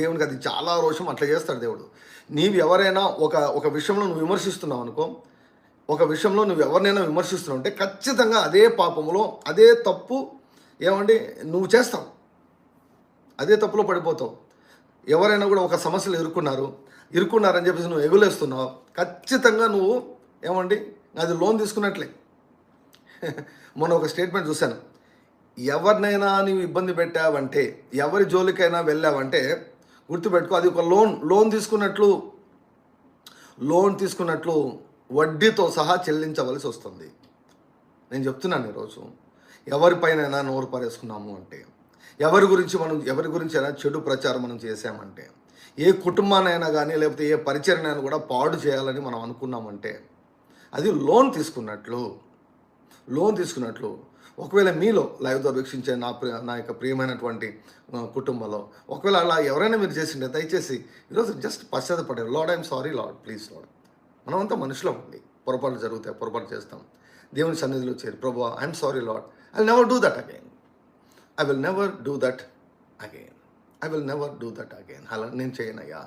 దేవునికి అది చాలా రోషం. అట్లా చేస్తాడు దేవుడు. నీవు ఎవరైనా ఒక విషయంలో నువ్వు విమర్శిస్తున్నావు అనుకో, ఒక విషయంలో నువ్వు ఎవరినైనా విమర్శిస్తున్నావు అంటే ఖచ్చితంగా అదే పాపంలో, అదే తప్పు ఏమండి నువ్వు చేస్తావు, అదే తప్పులో పడిపోతావు. ఎవరైనా కూడా ఒక సమస్యలు ఇరుక్కున్నారని చెప్పేసి నువ్వు ఎగులేస్తున్నావు, ఖచ్చితంగా నువ్వు ఏమండి అది లోన్ తీసుకున్నట్లే. మొన్న ఒక స్టేట్మెంట్ చూశాను, ఎవరినైనా నీవు ఇబ్బంది పెట్టావంటే, ఎవరి జోలికైనా వెళ్ళావంటే గుర్తుపెట్టుకో, అది ఒక లోన్ తీసుకున్నట్లు వడ్డీతో సహా చెల్లించవలసి వస్తుంది. నేను చెప్తున్నాను ఈరోజు, ఎవరిపైనైనా నోరు పారేసుకున్నాము అంటే, ఎవరి గురించి అయినా చెడు ప్రచారం మనం చేసామంటే, ఏ కుటుంబానైనా కానీ లేకపోతే ఏ పరిచయనైనా కూడా పాడు చేయాలని మనం అనుకున్నామంటే అది లోన్ తీసుకున్నట్లు. ఒకవేళ మీలో లైవ్ ద్వారా వీక్షించే నా యొక్క ప్రియమైనటువంటి కుటుంబంలో ఒకవేళ అలా ఎవరైనా మీరు చేసిండే దయచేసి ఈరోజు జస్ట్ పశ్చాత్తపడారు. Lord I'm sorry Lord, please Lord. మనమంతా మనుషులం అండి, పొరపాటు జరుగుతాయి, పొరపాటు చేస్తాం. దేవుని సన్నిధిలో చేరి ప్రభువా I'm sorry lord, I will never do that again, I will never do that again, I will never do that again. అలా నేను చేయనయ్యా,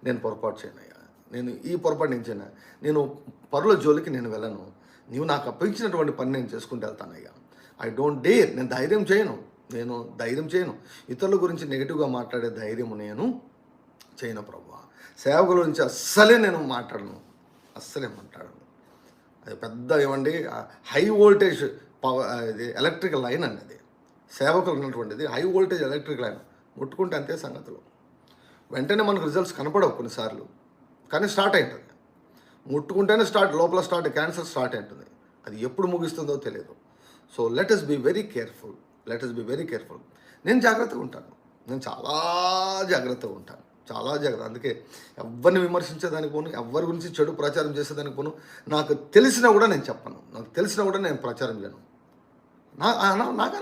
నేను పొరపాటు చేయనయ్యా, నేను ఈ పొరపాటు నేను చేయను, నేను పరుల జోలికి నేను వెళ్ళను, నీవు నాకు అప్పగించినటువంటి పని నేను చేసుకుంటూ వెళ్తానయ్యా. ఐ డోంట్ డేర్, నేను ధైర్యం చేయను, ఇతరుల గురించి నెగిటివ్గా మాట్లాడే ధైర్యము నేను చేయను ప్రభువా. సేవకుల గురించి అస్సలే నేను మాట్లాడను. అది పెద్ద ఏమండి హై వోల్టేజ్ ఇది ఎలక్ట్రికల్ లైన్ అండి. అది సేవకులు ఉన్నటువంటిది హై వోల్టేజ్ ఎలక్ట్రికల్ లైన్. ముట్టుకుంటే అంతే సంగతులు. వెంటనే మనకు రిజల్ట్స్ కనపడవు కొన్నిసార్లు, కానీ స్టార్ట్ అవుతుంది. ముట్టుకుంటేనే లోపల క్యాన్సర్ స్టార్ట్ అవుతుంది. అది ఎప్పుడు ముగిస్తుందో తెలియదు. So let us be very careful. నేను జాగ్రత్తగా ఉంటాను, నేను చాలా జాగ్రత్తగా ఉంటాను. అందుకే ఎవరిని విమర్శించేదానికి పోను, ఎవరి గురించి చెడు ప్రచారం చేసేదానికి పోను. నాకు తెలిసినా కూడా నేను చెప్పను, నాకు తెలిసినా కూడా నేను ప్రచారం చేయను. నాకు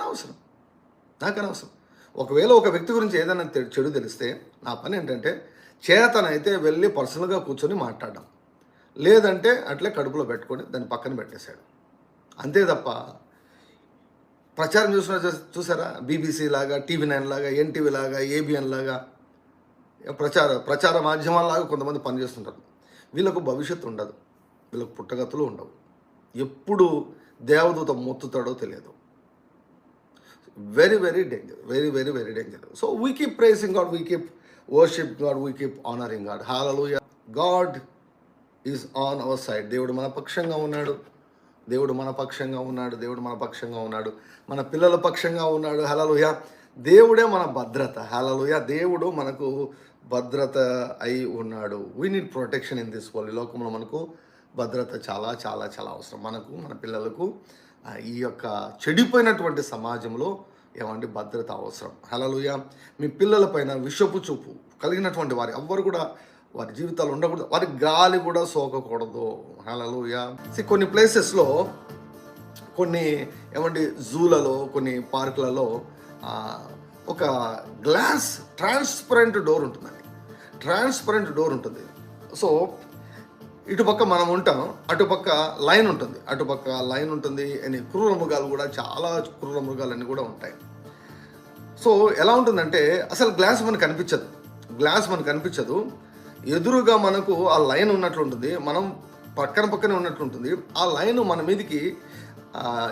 అనవసరం. ఒకవేళ ఒక వ్యక్తి గురించి ఏదైనా చెడు తెలిస్తే నా పని ఏంటంటే చేతనైతే వెళ్ళి పర్సనల్గా కూర్చొని మాట్లాడడం, లేదంటే అట్లే కడుపులో పెట్టుకొని దాన్ని పక్కన పెట్టేశాడు అంతే తప్ప ప్రచారం చూసారా బీబీసీ లాగా, TV9 లాగా, NTV లాగా, ABN లాగా ప్రచార మాధ్యమాలలాగా కొంతమంది పనిచేస్తుంటారు. వీళ్ళకు భవిష్యత్తు ఉండదు, వీళ్ళకు పుట్టగతులు ఉండవు. ఎప్పుడు దేవదూత మొత్తుతాడో తెలియదు. Very very danger. So we keep pricing God, we keep worship God, we keep honouring God. Hallelujah. God is on our side. దేవుడు మన పక్షంగా ఉన్నాడు, మన పిల్లల పక్షంగా ఉన్నాడు. హల్లెలూయా. దేవుడే మన భద్రత. హల్లెలూయా. దేవుడు మనకు భద్రత అయి ఉన్నాడు. We need protection in this world. ఈ లోకంలో మనకు భద్రత చాలా చాలా చాలా అవసరం. మనకు, మన పిల్లలకు ఈ యొక్క చెడిపోయినటువంటి సమాజంలో ఏమంటే భద్రత అవసరం. హల్లెలూయా. మీ పిల్లల పైన విషపు చూపు కలిగినటువంటి వారు ఎవ్వరు కూడా వారి జీవితాలు ఉండకూడదు, వారి గాలి కూడా సోకకూడదు. హల్లెలూయా. కొన్ని ప్లేసెస్లో, కొన్ని ఏమంటే జూలలో, కొన్ని పార్కులలో ఒక గ్లాస్ ట్రాన్స్పరెంట్ డోర్ ఉంటుంది. సో ఇటుపక్క మనం ఉంటాం, అటుపక్క లైన్ ఉంటుంది. అని క్రూర మృగాలు కూడా, చాలా క్రూర మృగాలన్నీ కూడా ఉంటాయి. సో ఎలా ఉంటుందంటే అసలు గ్లాస్ మనకు కనిపించదు. ఎదురుగా మనకు ఆ లైన్ ఉన్నట్లుంటుంది, మనం పక్కనే ఉన్నట్లుంటుంది. ఆ లైన్ మన మీదికి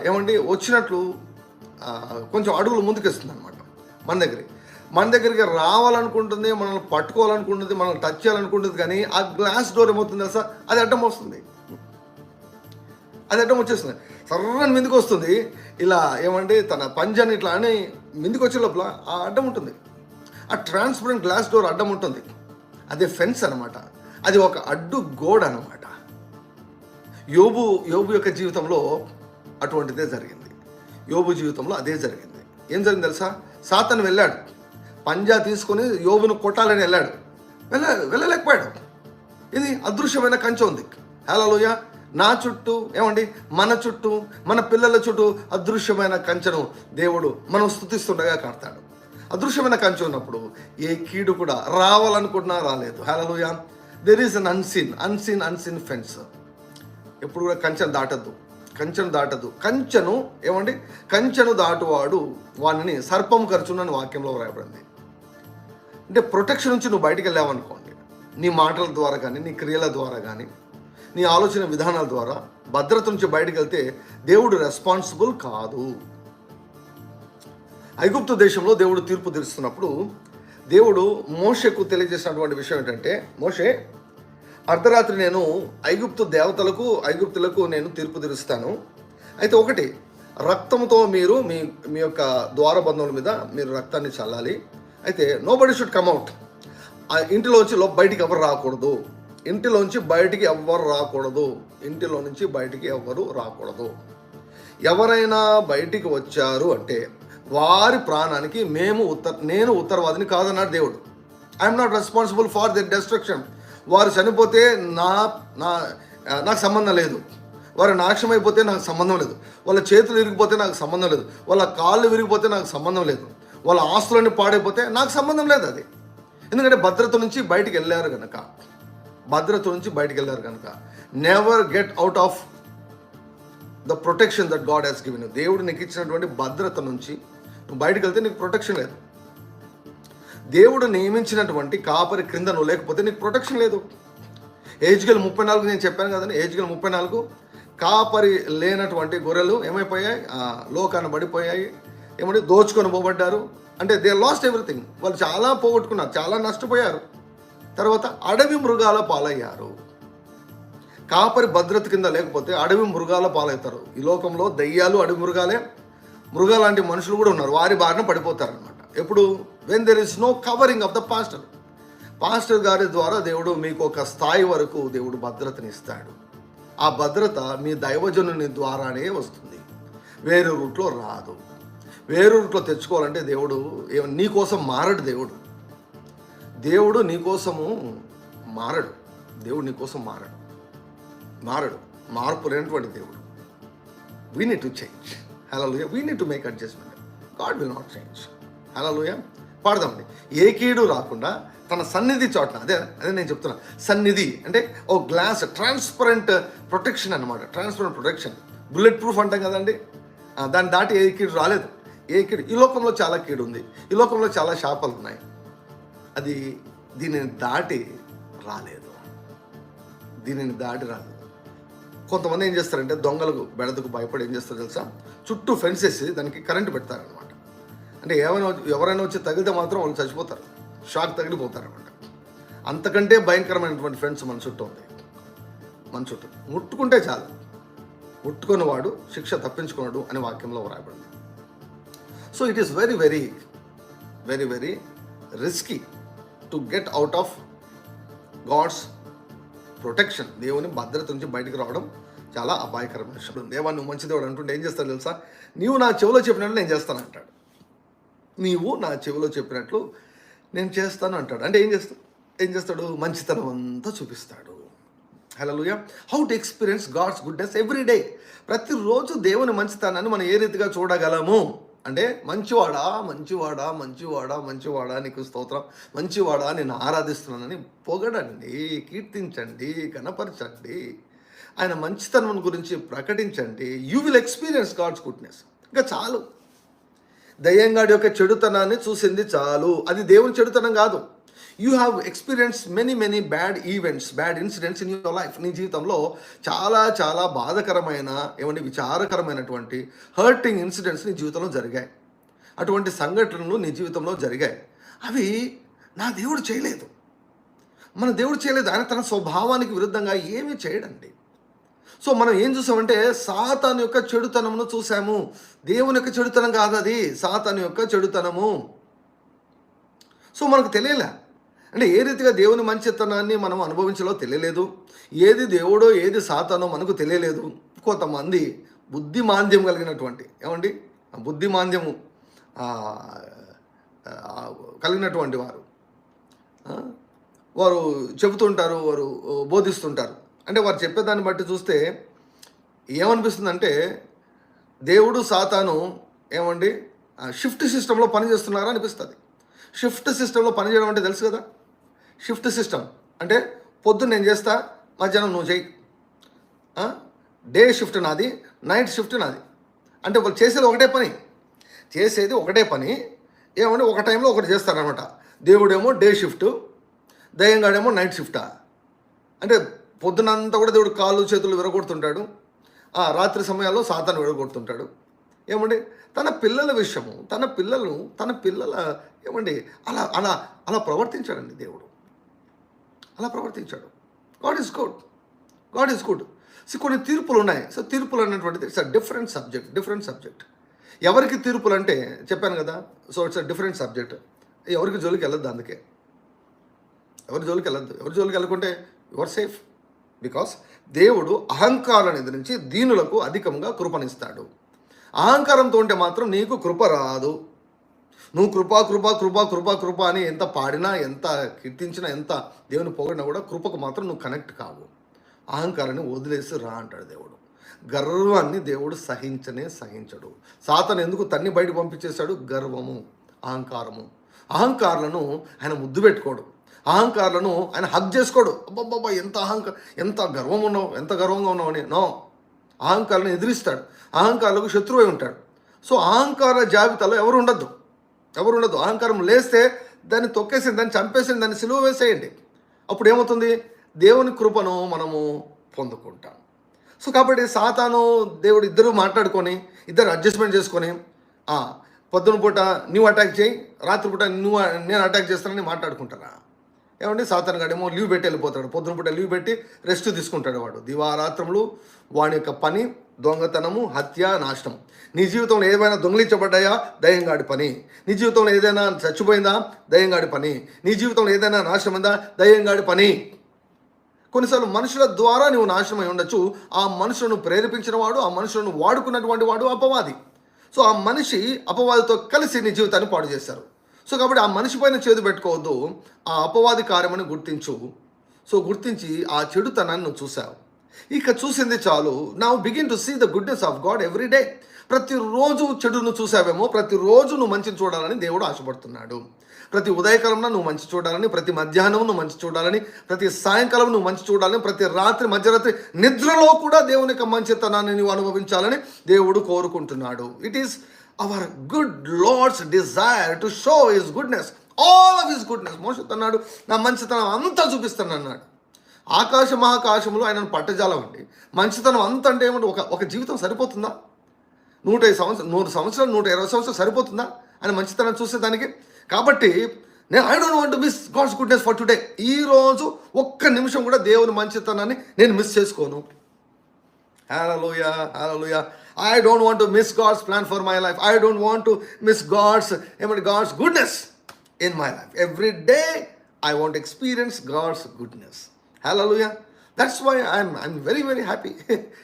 ఏమండి వచ్చినట్లు కొంచెం అడుగులు ముందుకేస్తుంది అనమాట. మన దగ్గరికి రావాలనుకుంటుంది, మనల్ని పట్టుకోవాలనుకుంటుంది, మనల్ని టచ్ చేయాలనుకుంటుంది. కానీ ఆ గ్లాస్ డోర్ ఏమవుతుంది తెలుసా, అది అడ్డం వచ్చేస్తుంది. సర్రని మీదకి వస్తుంది. ఇలా ఏమండి తన పంజాని ఇట్లా అని మీదకి వచ్చే లోపల ఆ అడ్డం ఉంటుంది. ఆ ట్రాన్స్పరెంట్ గ్లాస్ డోర్ అడ్డం ఉంటుంది. అదే ఫెన్స్ అనమాట. అది ఒక అడ్డు గోడ అనమాట. యోబు యొక్క జీవితంలో అటువంటిదే జరిగింది. అదే జరిగింది. ఏం జరిగింది తెలుసా, సాతాను వెళ్ళాడు, పంజా తీసుకొని యోబును కొట్టాలని వెళ్ళలేకపోయాడు. ఇది అదృశ్యమైన కంచె ఉంది. హల్లెలూయా. నా చుట్టూ ఏమండి, మన చుట్టూ, మన పిల్లల చుట్టూ అదృశ్యమైన కంచెను దేవుడు మనం స్తుతిస్తుండగా కడతాడు. అదృశ్యమైన కంచె ఉన్నప్పుడు ఏ కీడు కూడా రావాలనుకుంటున్నా రాలేదు. Hallelujah. There is an unseen fence. ఎప్పుడు కూడా కంచెను దాటద్దు. కంచెను దాటువాడు వాడిని సర్పం ఖర్చునని వాక్యంలో రాయబడింది. అంటే ప్రొటెక్షన్ నుంచి నువ్వు బయటికి వెళ్ళావనుకోండి, నీ మాటల ద్వారా కానీ, నీ క్రియల ద్వారా కానీ, నీ ఆలోచన విధానాల ద్వారా భద్రత నుంచి బయటికి వెళ్తే దేవుడు రెస్పాన్సిబుల్ కాదు. ఐగుప్తు దేశంలో దేవుడు తీర్పు తీరుస్తున్నప్పుడు దేవుడు మోషేకు తెలియజేసినటువంటి విషయం ఏంటంటే, మోషే, అర్ధరాత్రి నేను ఐగుప్తులకు నేను తీర్పు తీరుస్తాను. అయితే ఒకటి, రక్తంతో మీరు మీ యొక్క ద్వారబంధముల మీద మీరు రక్తాన్ని చల్లాలి. అయితే నోబడి షుడ్ కమ్ అవుట్. ఆ ఇంటిలోంచి బయటికి ఎవరు రాకూడదు. ఇంటిలో నుంచి బయటికి ఎవ్వరు రాకూడదు. ఎవరైనా బయటికి వచ్చారు అంటే వారి ప్రాణానికి నేను ఉత్తరవాదిని కాదన్నాడు దేవుడు. I'm not responsible for their destruction. వారు చనిపోతే నాకు సంబంధం లేదు. వారు నాశనం అయిపోతే నాకు సంబంధం లేదు, వాళ్ళ చేతులు విరిగిపోతే నాకు సంబంధం లేదు, వాళ్ళ కాళ్ళు విరిగిపోతే నాకు సంబంధం లేదు, వాళ్ళ ఆస్తులన్నీ పాడైపోతే నాకు సంబంధం లేదు అది. ఎందుకంటే భద్రత నుంచి బయటికి వెళ్ళారు కనుక, never get out of the protection that God has given you. దేవుడు నీకు ఇచ్చినటువంటి భద్రత నుంచి నువ్వు బయటకు వెళ్తే నీకు ప్రొటెక్షన్ లేదు. దేవుడు నియమించినటువంటి కాపరి క్రింద నువ్వు లేకపోతే నీకు ప్రొటెక్షన్ లేదు. ఏజ్గల్ 34 నేను చెప్పాను కదండి, ఏజ్గల్ 34 కాపరి లేనటువంటి గొర్రెలు ఏమైపోయాయి, లోకాన్ని పడిపోయాయి, ఏమంటే దోచుకొని పోబడ్డారు. అంటే దే లాస్ట్ ఎవ్రీథింగ్. వాళ్ళు చాలా పోగొట్టుకున్నారు, చాలా నష్టపోయారు. తర్వాత అడవి మృగాల పాలయ్యారు. కాపరి భద్రత కింద లేకపోతే అడవి మృగాల పాలవుతారు. ఈ లోకంలో దయ్యాలు అడవి మృగాలాంటి మనుషులు కూడా ఉన్నారు, వారి బారిన పడిపోతారు అనమాట. ఎప్పుడు when there is no covering of the pastor గారి ద్వారా దేవుడు మీకు ఒక స్థాయి వరకు దేవుడు భద్రతనిస్తాడు. ఆ భద్రత మీ దైవజనుని ద్వారానే వస్తుంది, వేరే రూట్లో రాదు. వేరే రూట్లో తెచ్చుకోవాలంటే దేవుడు నీ కోసం మారడు. దేవుడు నీ కోసము మారడు. దేవుడు నీ కోసం మారడు. మార్పు లేనటువంటి దేవుడు. We need to change. Hallelujah. We need to make adjustment. God will not change. Hallelujah. పాడదామండి. ఏ కీడు రాకుండా తన సన్నిధి చోటన, అదే నేను చెప్తున్నా. సన్నిధి అంటే ఓ గ్లాస్ ట్రాన్స్పరెంట్ ప్రొటెక్షన్ అనమాట. ట్రాన్స్పరెంట్ ప్రొటెక్షన్, బుల్లెట్ ప్రూఫ్ అంటాం కదండి. దాన్ని దాటి ఏ కీడు రాలేదు. ఈ లోకంలో చాలా కీడు ఉంది, ఈ లోకంలో చాలా శాపాలు ఉన్నాయి. అది దీనిని దాటి రాలేదు. కొంతమంది ఏం చేస్తారంటే దొంగలకు బెడదకు భయపడి ఏం చేస్తారో తెలుసా, చుట్టూ ఫెన్స్ వేసి దానికి కరెంటు పెడతారనమాట. అంటే ఎవరైనా వచ్చి తగిలితే మాత్రం వాళ్ళు చచ్చిపోతారు, షాక్ తగిలిపోతారనమాట. అంతకంటే భయంకరమైనటువంటి ఫ్రెండ్స్ మన చుట్టూ ఉంది. ముట్టుకుంటే చాలు, ముట్టుకుని వాడు శిక్ష తప్పించుకున్నాడు అని వాక్యంలో వ్రాయబడింది. So it is very very very very risky to get out of God's protection. దేవుని భద్రత నుంచి బయటకు రావడం చాలా అపాయకరమైన విషయం. దేవా నువ్వు మంచి దేవుడు అంటుంటే ఏం చేస్తాడు తెలుసా, నీవు నా చెవిలో చెప్పినట్లు నేను చేస్తాను అంటాడు. నీవు నా చెవిలో చెప్పినట్లు నేను చేస్తాను అంటాడు. అంటే ఏం చేస్తాడు? మంచితనం అంతా చూపిస్తాడు. Hallelujah. How to experience God's goodness every day. ప్రతిరోజు దేవుని మంచితనాన్ని మనం ఏ రీతిగా చూడగలము అంటే, మంచివాడా నీకు స్తోత్రం, మంచివాడా నేను ఆరాధిస్తున్నానని పొగడండి, కీర్తించండి, కనపరచండి, ఆయన మంచితనం గురించి ప్రకటించండి. You will experience God's goodness. ఇంకా చాలు. దయ్యంగాడి యొక్క చెడుతనాన్ని చూసింది చాలు. అది దేవుని చెడుతనం కాదు. You have experience many bad incidents in your life. నీ జీవితంలో చాలా బాధకరమైన విచారకరమైనటువంటి హర్టింగ్ ఇన్సిడెంట్స్ నీ జీవితంలో జరిగాయి. అటువంటి సంఘటనలు నీ జీవితంలో జరిగాయి. అవి నా దేవుడు చేయలేదు, మన దేవుడు చేయలేదు. ఆయన తన స్వభావానికి విరుద్ధంగా ఏమీ చేయడండి. సో మనం ఏం చూసామంటే సాతాను యొక్క చెడుతనమును చూసాము. దేవుని యొక్క చెడుతనం కాదు అది, సాతాను యొక్క చెడుతనము. సో మనకు తెలియలే అంటే ఏ రీతిగా దేవుని మంచితనాన్ని మనం అనుభవించాలో తెలియలేదు. ఏది దేవుడో ఏది సాతానో మనకు తెలియలేదు. కొంతమంది బుద్ధిమాంద్యం కలిగినటువంటి బుద్ధిమాంద్యము కలిగినటువంటి వారు చెబుతుంటారు, వారు బోధిస్తుంటారు. అంటే వారు చెప్పేదాన్ని బట్టి చూస్తే ఏమనిపిస్తుందంటే దేవుడు సాతాను షిఫ్ట్ సిస్టంలో పనిచేస్తున్నారా అనిపిస్తుంది. షిఫ్ట్ సిస్టంలో పనిచేయడం అంటే తెలుసు కదా. షిఫ్ట్ సిస్టమ్ అంటే పొద్దున్న నేను చేస్తా, మధ్యాహ్నం నువ్వు చేయి. డే షిఫ్ట్ నాది, నైట్ షిఫ్ట్ నాది. అంటే వాళ్ళు చేసేది ఒకటే పని ఒక టైంలో ఒకటి చేస్తారనమాట. దేవుడేమో డే షిఫ్ట్, దయ్యంగాడేమో నైట్ షిఫ్టా. అంటే పొద్దునంతా కూడా దేవుడు కాళ్ళు చేతులు విరగొడుతుంటాడు, రాత్రి సమయాల్లో సాతాను విరగొడుతుంటాడు. తన పిల్లల విషయము తన పిల్లల అలా ప్రవర్తించాడండి దేవుడు. అలా ప్రవర్తించాడు. God is good. కొన్ని తీర్పులు ఉన్నాయి. సో తీర్పులు అన్నటువంటిది ఇట్స్ అ డిఫరెంట్ సబ్జెక్ట్. ఎవరికి తీర్పులు అంటే చెప్పాను కదా. So it's a different subject. ఎవరికి జోలికి వెళ్ళొద్దు. అందుకే ఎవరి జోలికి వెళ్ళకుంటే యు ఆర్ సేఫ్. బికాస్ దేవుడు అహంకారాన్ని ఎదిరించి దీనులకు అధికంగా కృపనిస్తాడు. అహంకారంతో ఉంటే మాత్రం నీకు కృప రాదు. నువ్వు కృప అని ఎంత పాడినా, ఎంత కీర్తించినా, ఎంత దేవుని పొగిడినా కూడా కృపకు మాత్రం నువ్వు కనెక్ట్ కావు. అహంకారాన్ని వదిలేసి రా అంటాడు దేవుడు. గర్వాన్ని దేవుడు సహించడు. సాతాను ఎందుకు తన్ని బయట పంపించేశాడు? గర్వము, అహంకారము. అహంకారులను ఆయన ముద్దు పెట్టుకోడు, అహంకారులను ఆయన హగ్ చేసుకోడు. అబ్బబ్బబ్బా ఎంత గర్వం ఉన్నావు, ఎంత గర్వంగా ఉన్నావు అని. నో, అహంకారాలను ఎదిరిస్తాడు, అహంకారులకు శత్రువై ఉంటాడు. సో అహంకార జాబితాలో ఎవరు ఉండద్దు. అహంకారం లేస్తే దాన్ని తొక్కేసింది, దాన్ని చంపేసింది, దాన్ని సిలువ వేసేయండి. అప్పుడు ఏమవుతుంది? దేవుని కృపను మనము పొందుకుంటాం. సో కాబట్టి సాతాను దేవుడు ఇద్దరు మాట్లాడుకొని, ఇద్దరు అడ్జస్ట్మెంట్ చేసుకొని, పొద్దున పూట నువ్వు అటాక్ చేయి, రాత్రిపూట నేను అటాక్ చేస్తానని మాట్లాడుకుంటారా? ఏమంటే సాతాను గాడేమో లీవ్ పెట్టి వెళ్ళిపోతాడు. పొద్దున పూట లీవ్ పెట్టి రెస్ట్ తీసుకుంటాడు. వాడు దివారాత్రములు వాడి యొక్క పని దొంగతనము, హత్య, నాశనం. నీ జీవితంలో ఏమైనా దొంగిలించబడ్డాయా? దయ్యంగాడి పని. నీ జీవితంలో ఏదైనా చచ్చిపోయిందా? దయ్యంగాడి పని. నీ జీవితంలో ఏదైనా నాశనమైందా? దయ్యంగాడి పని. కొన్నిసార్లు మనుషుల ద్వారా నువ్వు నాశనమై ఉండొచ్చు. ఆ మనుషులను ప్రేరేపించిన వాడు, ఆ మనుషులను వాడుకున్నటువంటి వాడు అపవాది. సో ఆ మనిషి అపవాదితో కలిసి నీ జీవితాన్ని పాడు చేశారు. సో కాబట్టి ఆ మనిషి పైన చేదు పెట్టుకోవద్దు, ఆ అపవాది కార్యమని గుర్తించు. సో గుర్తించి ఆ చెడుతనాన్ని నువ్వు చూసావు, ఇక చూసింది చాలు. Now begin to see the goodness of God every day. ప్రతిరోజు చెడును చూసావేమో, ప్రతిరోజు నువ్వు మంచిని చూడాలని దేవుడు ఆశపడుతున్నాడు. ప్రతి ఉదయకాలంలో నువ్వు మంచి చూడాలని, ప్రతి మధ్యాహ్నం నువ్వు మంచి చూడాలని, ప్రతి సాయంకాలం నువ్వు మంచి చూడాలని, ప్రతి రాత్రి మధ్యరాత్రి నిద్రలో కూడా దేవుని యొక్క మంచితనాన్ని నువ్వు అనుభవించాలని దేవుడు కోరుకుంటున్నాడు. It is our good Lord's desire to show his goodness, all of his goodness. మోషే అన్నాడు, నా మంచితనం అంతా చూపిస్తాను అన్నాడు. ఆకాశ మహాకాశములు ఆయనను పట్టజాలం అండి. మంచితనం అంత అంటే ఏమంటే ఒక జీవితం సరిపోతుందా? 100 సంవత్సరాలు 120 సంవత్సరాలు సరిపోతుందా ఆయన మంచితనం చూసేదానికి? కాబట్టి I don't want to miss God's goodness for today. ఈరోజు ఒక్క నిమిషం కూడా దేవుని మంచితనాన్ని నేను మిస్ చేసుకోను. హల్లెలూయా, హల్లెలూయా. I don't want to miss God's plan for my life. I don't want to miss God's goodness in my life. Every day I want to experience God's goodness. Hallelujah. That's why I'm very, very happy.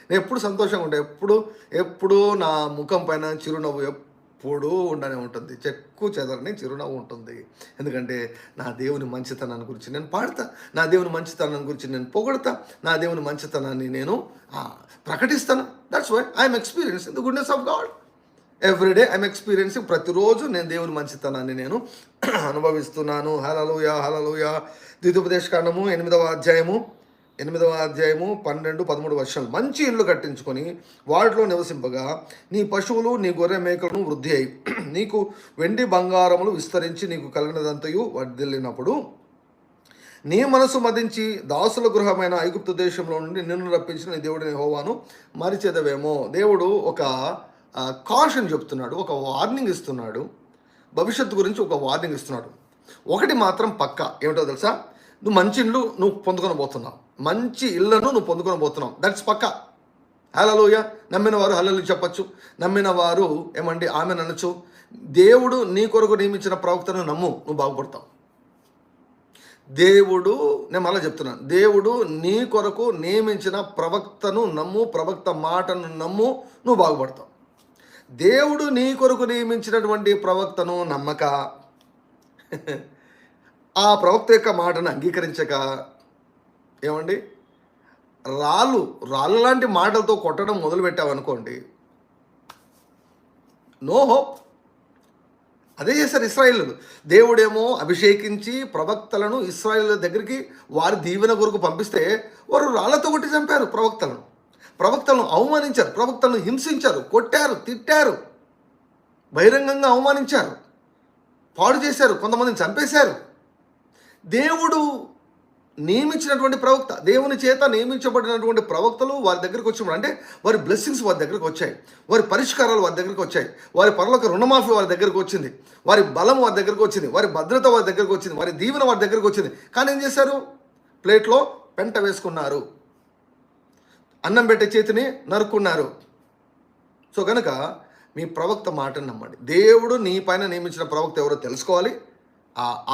నేను ఎప్పుడు సంతోషంగా ఉంటాను. ఎప్పుడు నా ముఖం పైన చిరునవ్వు ఎప్పుడూ ఉండనే ఉంటుంది. చెక్కు చెదరని చిరునవ్వు ఉంటుంది. ఎందుకంటే నా దేవుని మంచితనాన్ని గురించి నేను పాడతా, నా దేవుని మంచితనాన్ని గురించి నేను పొగడతా, నా దేవుని మంచితనాన్ని నేను ప్రకటిస్తాను. That's why I'm experiencing the goodness of God every day. I'm experiencing, ప్రతిరోజు నేను దేవుని మంచితనాన్ని నేను అనుభవిస్తున్నాను. హల్లెలూయా, హల్లెలూయా. ద్వితీయోపదేశకాండము 8వ అధ్యాయము 12, 13 వర్షాలు. మంచి ఇల్లు కట్టించుకొని వాటిలో నివసింపగా నీ పశువులు నీ గొర్రె మేకలను వృద్ధి అయి నీకు వెండి బంగారములు విస్తరించి నీకు కలిగినదంతయు వర్ధిల్లినప్పుడు నీ మనసు మదించి దాసుల గృహమైన ఐగుప్తు దేశంలో నుండి నిన్ను రప్పించిన నీ దేవుడిని యెహోవాను మరిచెదవేమో. దేవుడు ఒక కాషన్ చెప్తున్నాడు, ఒక వార్నింగ్ ఇస్తున్నాడు. భవిష్యత్తు గురించి ఒక వార్నింగ్ ఇస్తున్నాడు. ఒకటి మాత్రం పక్క ఏమిటో తెలుసా? నువ్వు మంచి ఇల్లు నువ్వు పొందుకొని పోతున్నావు, మంచి ఇళ్లను నువ్వు పొందుకొని పోతున్నావు. దట్స్ పక్క. హల్లెలూయా. నమ్మిన వారు హల్లెలూయా చెప్పచ్చు, నమ్మిన వారు ఏమండి ఆమె అనొచ్చు. దేవుడు నీ కొరకు నియమించిన ప్రవక్తను నమ్ము, నువ్వు బాగుపడతావు. దేవుడు, నేను మళ్ళీ చెప్తున్నాను, దేవుడు నీ కొరకు నియమించిన ప్రవక్తను నమ్ము, ప్రవక్త మాటను నమ్ము, నువ్వు బాగుపడతావు. దేవుడు నీ కొరకు నియమించినటువంటి ప్రవక్తను నమ్మక, ఆ ప్రవక్త యొక్క మాటను అంగీకరించక, ఏమండి రాళ్ళు లాంటి మాటలతో కొట్టడం మొదలుపెట్టావనుకోండి, నో హోప్. అదే చేశారు ఇశ్రాయేలు. దేవుడేమో అభిషేకించి ప్రవక్తలను ఇశ్రాయేల్ దగ్గరికి వారి దీవెన కొరకు పంపిస్తే వారు రాళ్లతో కొట్టి చంపారు ప్రవక్తలను అవమానించారు, ప్రవక్తలను హింసించారు, కొట్టారు, తిట్టారు, బహిరంగంగా అవమానించారు, పాడు చేశారు, కొంతమందిని చంపేశారు. దేవుడు నియమించినటువంటి ప్రవక్త, దేవుని చేత నియమించబడినటువంటి ప్రవక్తలు వారి దగ్గరికి వచ్చినప్పుడు అంటే వారి బ్లెస్సింగ్స్ వారి దగ్గరికి వచ్చాయి, వారి పరిష్కారాలు వారి దగ్గరికి వచ్చాయి, వారి పరలోక రుణమాఫీ వారి దగ్గరికి వచ్చింది, వారి బలం వారి దగ్గరికి వచ్చింది, వారి భద్రత వారి దగ్గరికి వచ్చింది, వారి దీవెన వారి దగ్గరికి వచ్చింది. కానీ ఏం చేశారు? ప్లేట్లో పెంట వేసుకున్నారు, అన్నం పెట్టే చేతిని నరుక్కున్నారు. సో కనుక మీ ప్రవక్త మాటను నమ్మండి. దేవుడు నీ పైన నియమించిన ప్రవక్త ఎవరో తెలుసుకోవాలి,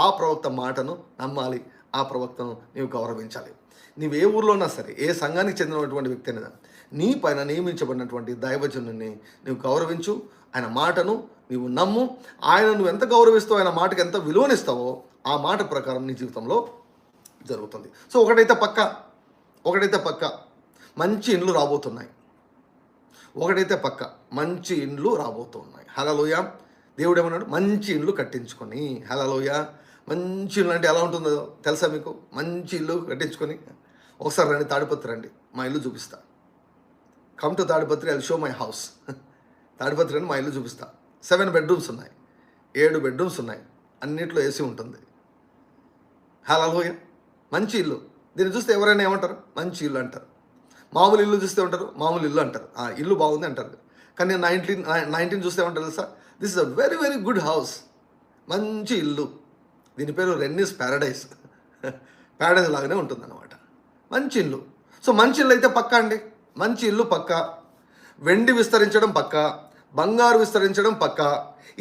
ఆ ప్రవక్త మాటను నమ్మాలి, ఆ ప్రవక్తను నీవు గౌరవించాలి. నీవు ఏ ఊర్లో ఉన్నా సరే, ఏ సంఘానికి చెందినటువంటి వ్యక్తి అయినా నీ పైన నియమించబడినటువంటి దైవజనుని నీవు గౌరవించు, ఆయన మాటను నీవు నమ్ము. ఆయన నువ్వు ఎంత గౌరవిస్తావో, ఆయన మాటకు ఎంత విలువనిస్తావో ఆ మాట ప్రకారం నీ జీవితంలో జరుగుతుంది. సో ఒకటైతే పక్క మంచి ఇండ్లు రాబోతున్నాయి. ఒకటైతే పక్క, మంచి ఇండ్లు రాబోతున్నాయి. హల్లెలూయా. దేవుడు ఏమన్నాడు? మంచి ఇండ్లు కట్టించుకొని. హల్లెలూయా. మంచి ఇల్లు అంటే ఎలా ఉంటుందో తెలుసా మీకు? మంచి ఇల్లు కట్టించుకొని ఒకసారి రండి, తాడిపత్రి రండి, మా ఇల్లు చూపిస్తా. Come to Tadipatri, I will show my house. Tadipatri అని మా ఇల్లు చూపిస్తా. 7 బెడ్రూమ్స్ ఉన్నాయి, 7 బెడ్రూమ్స్ ఉన్నాయి, అన్నిట్లో ఏసీ ఉంటుంది. హల్లెలూయా. మంచి ఇల్లు. దీన్ని చూస్తే ఎవరైనా ఏమంటారు? మంచి ఇల్లు అంటారు. మామూలు ఇల్లు చూస్తే ఉంటారు, మామూలు ఇల్లు అంటారు, ఇల్లు బాగుంది అంటారు. కానీ 19 చూస్తే ఏమంటారు తెలుసా? This is a very very good house. మంచి ఇల్లు. దీని పేరు రెన్నీస్ ప్యారడైజ్. ప్యారడైజ్ లాగానే ఉంటుందన్నమాట. మంచి ఇల్లు. సో మంచి ఇల్లు అయితే పక్కా అండి. మంచి ఇల్లు పక్కా. వెండి విస్తరించడం పక్కా, బంగారు విస్తరించడం పక్కా.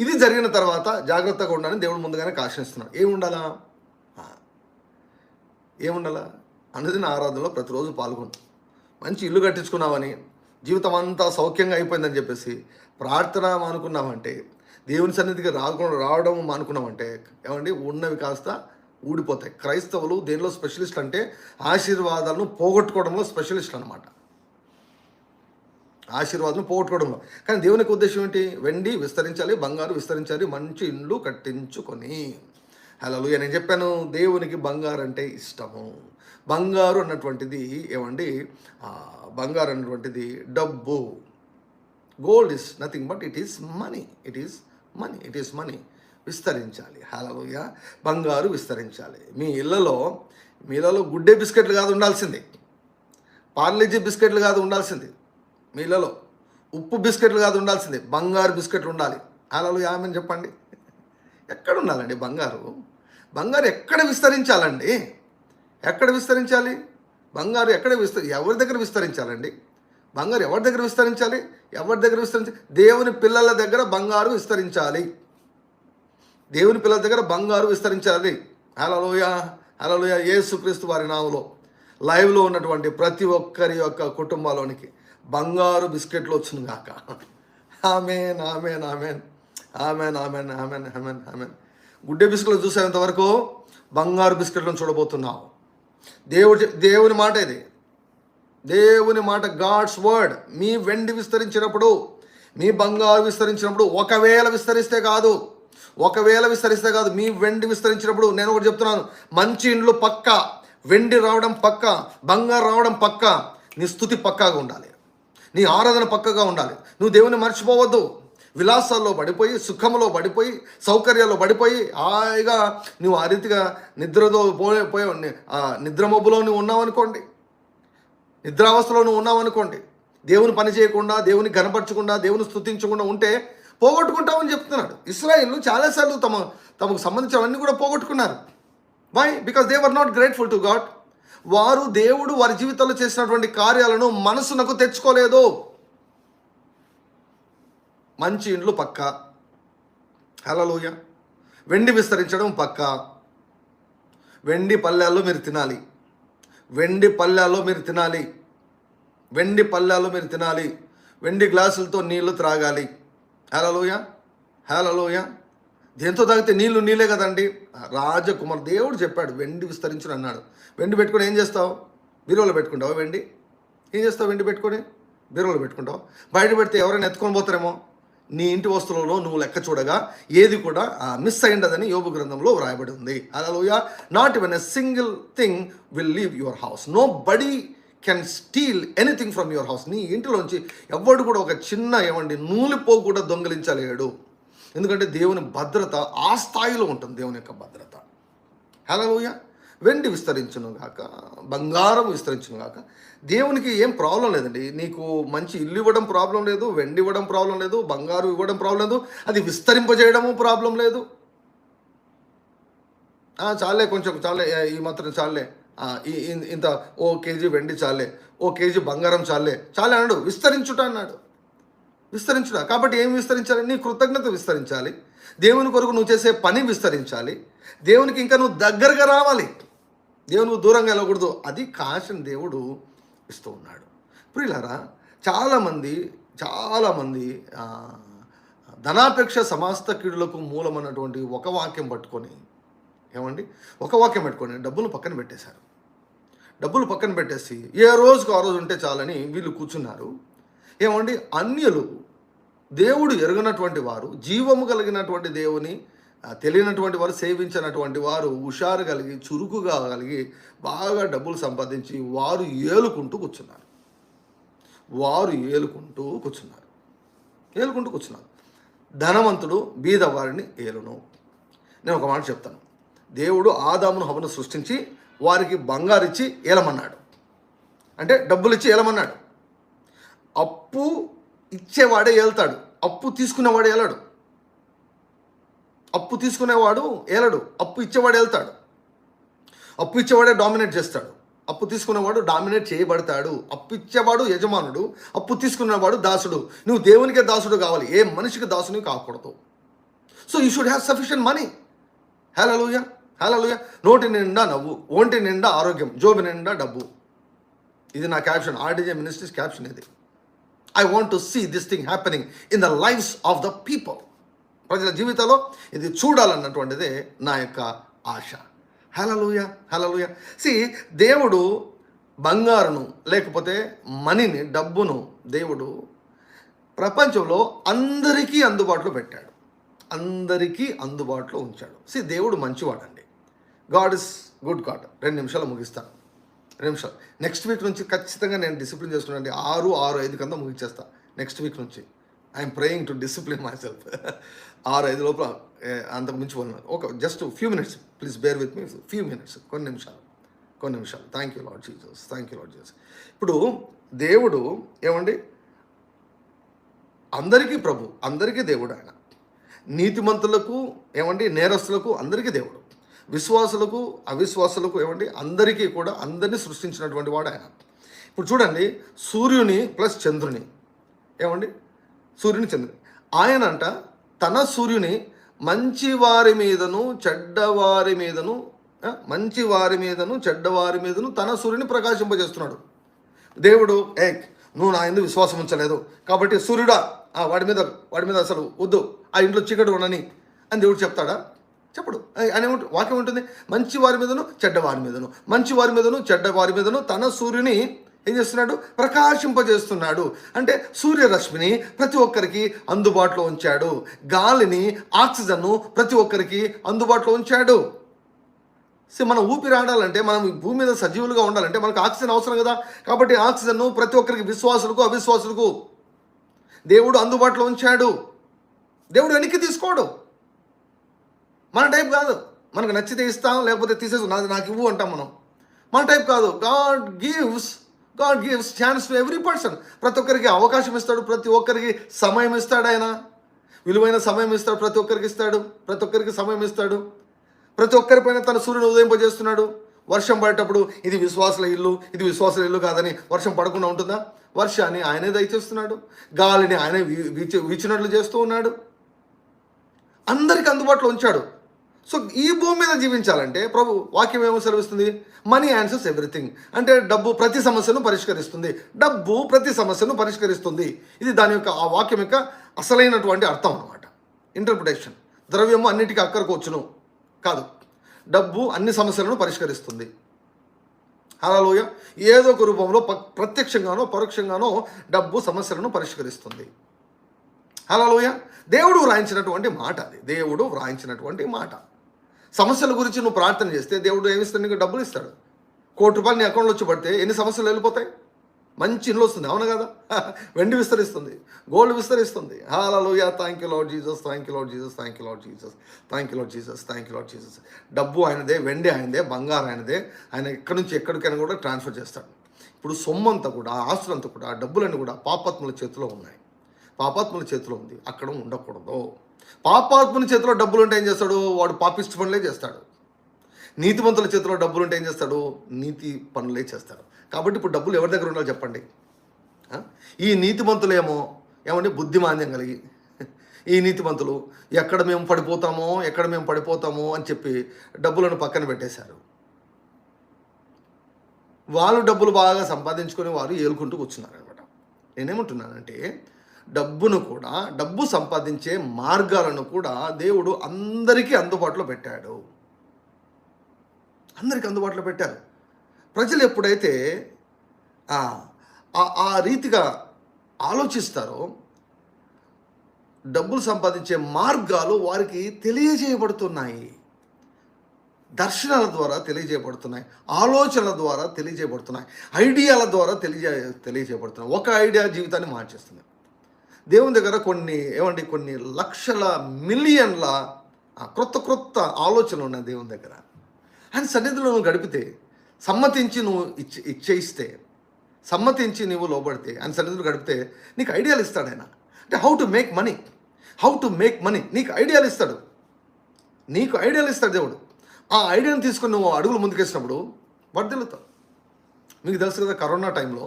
ఇది జరిగిన తర్వాత జాగ్రత్తగా ఉండాలని దేవుడు ముందుగానే కాశిస్తున్నాడు. ఏముండాలా? అనుదిన ఆరాధనలో ప్రతిరోజు పాల్గొను. మంచి ఇల్లు కట్టించుకున్నామని, జీవితం అంతా సౌఖ్యంగా అయిపోయిందని చెప్పేసి ప్రార్థన మానుకున్నామంటే, దేవుని సన్నిధికి రావడం మానుకున్నామంటే ఏమండి, ఉన్నవి కాస్త ఊడిపోతాయి. క్రైస్తవులు దేనిలో స్పెషలిస్ట్ అంటే ఆశీర్వాదాలను పోగొట్టుకోవడంలో స్పెషలిస్ట్ అనమాట. ఆశీర్వాదాలను పోగొట్టుకోవడంలో. కానీ దేవునికి ఉద్దేశం ఏంటి? వెండి విస్తరించాలి, బంగారు విస్తరించాలి, మంచి ఇండ్లు కట్టించుకొని. హల్లెలూయా. నేను చెప్పాను, దేవునికి బంగారు అంటే ఇష్టము. బంగారు అన్నటువంటిది ఏమండి, బంగారు అన్నటువంటిది డబ్బు. Gold is nothing but it is money. It is money. విస్తరించాలి. హల్లెలూయా. బంగారు విస్తరించాలి. మీ ఇళ్ళలో గుడ్డే బిస్కెట్లు కాదు ఉండాల్సింది, పార్లేజీ బిస్కెట్లు కాదు ఉండాల్సింది, మీ ఇళ్ళలో ఉప్పు బిస్కెట్లు కాదు ఉండాల్సింది, బంగారు బిస్కెట్లు ఉండాలి. హల్లెలూయా. ఆమేన్ చెప్పండి. ఎక్కడ ఉండాలండి బంగారు? బంగారు ఎక్కడ విస్తరించాలండి? ఎక్కడ విస్తరించాలి? బంగారు ఎవరి దగ్గర విస్తరించాలండి? బంగారు ఎవరి దగ్గర విస్తరించాలి? దేవుని పిల్లల దగ్గర బంగారు విస్తరించాలి. దేవుని పిల్లల దగ్గర బంగారు విస్తరించాలి. హల్లెలూయా. యేసుక్రీస్తు వారి నామములో లైవ్లో ఉన్నటువంటి ప్రతి ఒక్కరి యొక్క కుటుంబాలోనికి బంగారు బిస్కెట్లు వచ్చును గాక. ఆమేన్. గుడ్డే బిస్కెట్లు చూసేంత వరకు బంగారు బిస్కెట్లను చూడబోతున్నావు. దేవుని మాట ఇది. దేవుని మాట, గాడ్స్ వర్డ్. మీ వెండి విస్తరించినప్పుడు, మీ బంగారు విస్తరించినప్పుడు, ఒకవేళ విస్తరిస్తే కాదు, మీ వెండి విస్తరించినప్పుడు నేను ఒకటి చెప్తున్నాను, మంచి ఇండ్లు పక్కా, వెండి రావడం పక్కా, బంగారు రావడం పక్కా. నీ స్తుతి పక్కాగా ఉండాలి, నీ ఆరాధన పక్కగా ఉండాలి. నువ్వు దేవుని మర్చిపోవద్దు. విలాసాల్లో పడిపోయి, సుఖంలో పడిపోయి, సౌకర్యాల్లో పడిపోయి హాయిగా నువ్వు ఆ రీతిగా నిద్రమబ్బులో నువ్వు ఉన్నావనుకోండి, నిద్రావస్థలో నువ్వు ఉన్నావనుకోండి, దేవుని పని చేయకుండా, దేవుని కనపరచకుండా, దేవుని స్తుతించకుండా ఉంటే పోగొట్టుకుంటామని చెప్తున్నాడు. ఇశ్రాయేలు చాలాసార్లు తమకు సంబంధించినవన్నీ కూడా పోగొట్టుకున్నారు. Why? Because they were not grateful to God. వారు దేవుడు వారి జీవితంలో చేసినటువంటి కార్యాలను మనసునకు తెచ్చుకోలేదు. మంచి ఇండ్లు పక్కా. హల్లెలూయా. వెండి విస్తరించడం పక్కా. వెండి పళ్ళాల్లో మీరు తినాలి. వెండి గ్లాసులతో నీళ్లు త్రాగాలి. హల్లెలూయా. దేంతో తాగితే నీళ్ళే కదండి. రాజకుమార్ దేవుడు చెప్పాడు వెండి విస్తరించును అన్నాడు. వెండి పెట్టుకొని ఏం చేస్తావు? బీరువాలో పెట్టుకుంటావా? వెండి ఏం చేస్తావు? వెండి పెట్టుకొని బీరువాలో పెట్టుకుంటావు. బయట పెడితే ఎవరైనా ఎత్తుకొని పోతారేమో. నీ ఇంటి వస్తువులలో నువ్వు లెక్క చూడగా ఏది కూడా మిస్ అయ్యిండదని యోబు గ్రంథంలో వ్రాయబడి ఉంది. Hallelujah. Not even a single thing will leave your house. Nobody can steal anything from your house. నీ ఇంటిలోంచి ఎవడు కూడా ఒక చిన్న నూలిపో కూడా దొంగిలించలేడు. ఎందుకంటే దేవుని భద్రత ఆ స్థాయిలో ఉంటుంది, దేవుని యొక్క భద్రత. హల్లెలూయా. వెండి విస్తరించును గాక, బంగారం విస్తరించును గాక. దేవునికి ఏం ప్రాబ్లం లేదండి. నీకు మంచి ఇల్లు ఇవ్వడం ప్రాబ్లం లేదు, వెండి ఇవ్వడం ప్రాబ్లం లేదు, బంగారు ఇవ్వడం ప్రాబ్లం లేదు, అది విస్తరింపజేయడము ప్రాబ్లం లేదు. చాలే, కొంచెం చాలే, ఈ మాత్రం చాలే, ఇంత ఓ కేజీ వెండి చాలే, ఓ కేజీ బంగారం చాలే అన్నాడు. విస్తరించుట అన్నాడు. విస్తరించుట. కాబట్టి ఏం విస్తరించాలి? నీ కృతజ్ఞత విస్తరించాలి. దేవుని కొరకు నువ్వు చేసే పని విస్తరించాలి. దేవునికి ఇంకా నువ్వు దగ్గరగా రావాలి. దేవునికి దూరంగా వెళ్ళకూడదు. అది కాశన్ దేవుడు ఇస్తూ ఉన్నాడు. ప్రియులారా, చాలామంది ధనాపేక్ష సమస్త కీడులకు మూలమన్నటువంటి ఒక వాక్యం పట్టుకొని డబ్బులు పక్కన పెట్టేశారు. డబ్బులు పక్కన పెట్టేసి ఏ రోజుకు ఆ రోజు ఉంటే చాలని వీళ్ళు కూర్చున్నారు. ఏమండి, అన్యులు, దేవుడు ఎరుగనటువంటి వారు, జీవము కలిగినటువంటి దేవుని తెలియనటువంటి వారు, సేవించినటువంటి వారు హుషారు కలిగి, చురుకుగా కలిగి, బాగా డబ్బులు సంపాదించి వారు ఏలుకుంటూ కూర్చున్నారు. ఏలుకుంటూ కూర్చున్నారు. ధనవంతుడు బీదవారిని ఏలును. నేను ఒక మాట చెప్తాను. దేవుడు ఆదామును హవ్వను సృష్టించి వారికి బంగారు ఇచ్చి ఏలమన్నాడు, అంటే డబ్బులు ఇచ్చి ఏలమన్నాడు. అప్పు ఇచ్చేవాడే ఏళ్తాడు, అప్పు తీసుకునేవాడే ఏలడు. అప్పు తీసుకునేవాడు ఏలడు, అప్పు ఇచ్చేవాడు ఏళ్తాడు. అప్పు ఇచ్చేవాడే డామినేట్ చేస్తాడు, అప్పు తీసుకునేవాడు డామినేట్ చేయబడతాడు. అప్పు ఇచ్చేవాడు యజమానుడు, అప్పు తీసుకునేవాడు దాసుడు. నువ్వు దేవునికే దాసుడు కావాలి, ఏ మనిషికి దాసుని కాకూడదు. So you should have sufficient money. Hallelujah, hallelujah. నోటి నిండా నవ్వు, ఒంటి నిండా ఆరోగ్యం, జోబు నిండా డబ్బు. ఇది నా క్యాప్షన్, ఆర్డీజే మినిస్ట్రీస్ క్యాప్షన్ ఇది. I want to see this thing happening in the lives of the people. ప్రజల జీవితాల్లో ఇది చూడాలన్నటువంటిదే నా యొక్క ఆశ. హల్లెలూయా, హల్లెలూయా. సి, దేవుడు బంగారును లేకపోతే మనీని, డబ్బును దేవుడు ప్రపంచంలో అందరికీ అందుబాటులో పెట్టాడు, అందరికీ అందుబాటులో ఉంచాడు. సి, దేవుడు మంచివాడండి. God is good God. 2 నిమిషాలు ముగిస్తాను, 2 నిమిషాలు. నెక్స్ట్ వీక్ నుంచి ఖచ్చితంగా నేను డిసిప్లిన్ చేసుకున్నాను. 6:05 కంతా ముగించేస్తా నెక్స్ట్ వీక్ నుంచి. I'm praying to discipline myself. 6:05 లోపల అంతకు మించి ఉన్నాను. Just few minutes, please bear with me, few minutes, కొన్ని నిమిషాలు. Thank you Lord Jesus. ఇప్పుడు దేవుడు ఏమండి, అందరికీ ప్రభు, అందరికీ దేవుడు ఆయన. నీతిమంతులకు ఏమండి, నేరస్తులకు అందరికీ దేవుడు. విశ్వాసులకు అవిశ్వాసులకు ఏమండి, అందరికీ కూడా, అందరినీ సృష్టించినటువంటి వాడు ఆయన. ఇప్పుడు చూడండి, సూర్యుని ప్లస్ చంద్రుని, ఏమండి, సూర్యుని చంద్రుని, ఆయన అంట తన సూర్యుని మంచివారి మీదను చెడ్డవారి మీదను తన సూర్యుని ప్రకాశింపజేస్తున్నాడు. దేవుడు నువ్వు నా యందు విశ్వాసం ఉంచలేదు కాబట్టి సూర్యుడా వాడి మీద అసలు వద్దు, ఆ ఇంట్లో చీకటి ఉండని అని దేవుడు చెప్తాడా? చెప్పడు. అని వాక్యం ఉంటుంది, మంచివారి మీదను చెడ్డవారి మీదను తన సూర్యుని ఏం చేస్తున్నాడు? ప్రకాశింపజేస్తున్నాడు. అంటే సూర్యరశ్మిని ప్రతి ఒక్కరికి అందుబాటులో ఉంచాడు, గాలిని, ఆక్సిజన్ను ప్రతి ఒక్కరికి అందుబాటులో ఉంచాడు. మనం ఊపిరి ఆడాలంటే, మనం భూమి మీద సజీవులుగా ఉండాలంటే మనకు ఆక్సిజన్ అవసరం కదా. కాబట్టి ఆక్సిజన్ను ప్రతి ఒక్కరికి, విశ్వాసులకు అవిశ్వాసులకు దేవుడు అందుబాటులో ఉంచాడు. దేవుడు వెనక్కి తీసుకోడు. మన టైప్ కాదు, మనకు నచ్చితే ఇస్తాం, లేకపోతే తీసేసు, నాకు ఇవ్వు అంటాం మనం. మన టైప్ కాదు. God gives chance to every person. ప్రతి ఒక్కరికి అవకాశం ఇస్తాడు, ప్రతి ఒక్కరికి సమయం ఇస్తాడు. ఆయన విలువైన సమయం ఇస్తాడు, ప్రతి ఒక్కరికి సమయం ఇస్తాడు. ప్రతి ఒక్కరిపైన తన సూర్యుని ఉదయింపజేస్తున్నాడు. వర్షం పడేటప్పుడు ఇది విశ్వాసుల ఇల్లు కాదని వర్షం పడకుండా ఉంటుందా? వర్షాన్ని ఆయనే దయచేస్తున్నాడు, గాలిని ఆయనే వీచినట్లు చేస్తూ ఉన్నాడు, అందరికి అందుబాటులో ఉంచాడు. సో ఈ భూమి మీద జీవించాలంటే ప్రభు వాక్యం ఏమో సెలవిస్తుంది? Money answers everything. అంటే డబ్బు ప్రతి సమస్యను పరిష్కరిస్తుంది. ఇది దాని యొక్క, ఆ వాక్యం యొక్క అసలైనటువంటి అర్థం అన్నమాట, ఇంటర్ప్రిటేషన్. ద్రవ్యము అన్నిటికీ అక్కరకోవచ్చును కాదు, డబ్బు అన్ని సమస్యలను పరిష్కరిస్తుంది. హల్లెలూయా. ఏదో ఒక రూపంలో ప్రత్యక్షంగానో పరోక్షంగానో డబ్బు సమస్యలను పరిష్కరిస్తుంది. హల్లెలూయా. దేవుడు వ్రాయించినటువంటి మాట. సమస్యల గురించి నువ్వు ప్రార్థన చేస్తే దేవుడు ఏమిస్తాడు? నీకు డబ్బులు ఇస్తాడు. ₹1,00,00,000 నీ అకౌంట్లో వచ్చి పడితే ఎన్ని సమస్యలు వెళ్ళిపోతాయి? మంచి ఇల్లు వస్తుంది, అవును కదా? వెండి విస్తరిస్తుంది, గోల్డ్ విస్తరిస్తుంది. Hallelujah. Thank you Lord Jesus. డబ్బు ఆయనదే, వెండి ఆయనదే, బంగారం ఆయనదే. ఆయన ఎక్కడి నుంచి ఎక్కడికైనా కూడా ట్రాన్స్ఫర్ చేస్తాడు. ఇప్పుడు సొమ్మంతా కూడా, ఆస్తులంతా కూడా, డబ్బులన్నీ కూడా పాపాత్ముల చేతిలో ఉన్నాయి. పాపాత్ముల చేతిలో ఉంది, అక్కడ ఉండకూడదు. పాపాత్ముని చేతిలో డబ్బులు ఉంటే ఏం చేస్తాడు? వాడు పాపిష్టి పనులే చేస్తాడు. నీతిమంతుల చేతిలో డబ్బులు ఉంటే ఏం చేస్తాడు? నీతి పనులే చేస్తాడు. కాబట్టి ఇప్పుడు డబ్బులు ఎవరి దగ్గర ఉండాలో చెప్పండి? ఈ నీతిమంతులేమో ఏమంటే బుద్ధిమాంద్యం కలిగి, ఈ నీతిమంతులు ఎక్కడ మేము పడిపోతామో అని చెప్పి డబ్బులను పక్కన పెట్టేశారు. వాళ్ళు డబ్బులు బాగా సంపాదించుకొని వారు ఏలుకుంటూ కూర్చున్నారు అనమాట. నేనేమంటున్నానంటే, డబ్బు సంపాదించే మార్గాలను కూడా దేవుడు అందరికీ అందుబాటులో పెట్టాడు. ప్రజలు ఎప్పుడైతే ఆ రీతిగా ఆలోచిస్తారో డబ్బులు సంపాదించే మార్గాలు వారికి తెలియజేయబడుతున్నాయి. దర్శనాల ద్వారా తెలియజేయబడుతున్నాయి, ఆలోచనల ద్వారా తెలియజేయబడుతున్నాయి, ఐడియాల ద్వారా తెలియజేయబడుతున్నాయి. ఒక ఐడియా జీవితాన్ని మార్చేస్తుంది. దేవుని దగ్గర కొన్ని లక్షల మిలియన్ల క్రొత్త ఆలోచనలు ఉన్నాయి దేవుని దగ్గర. ఆయన సన్నిధిలో నువ్వు గడిపితే, సమ్మతించి నువ్వు ఇచ్చేయిస్తే, సమ్మతించి నువ్వు లోబడితే, ఆయన సన్నిధిలో గడిపితే నీకు ఐడియాలు ఇస్తాడు ఆయన. అంటే హౌ టు మేక్ మనీ నీకు ఐడియాలు ఇస్తాడు. దేవుడు. ఆ ఐడియాని తీసుకొని నువ్వు అడుగులు ముందుకేసినప్పుడు వర్ధిల్లుతావు. మీకు తెలుసు కదా, కరోనా టైంలో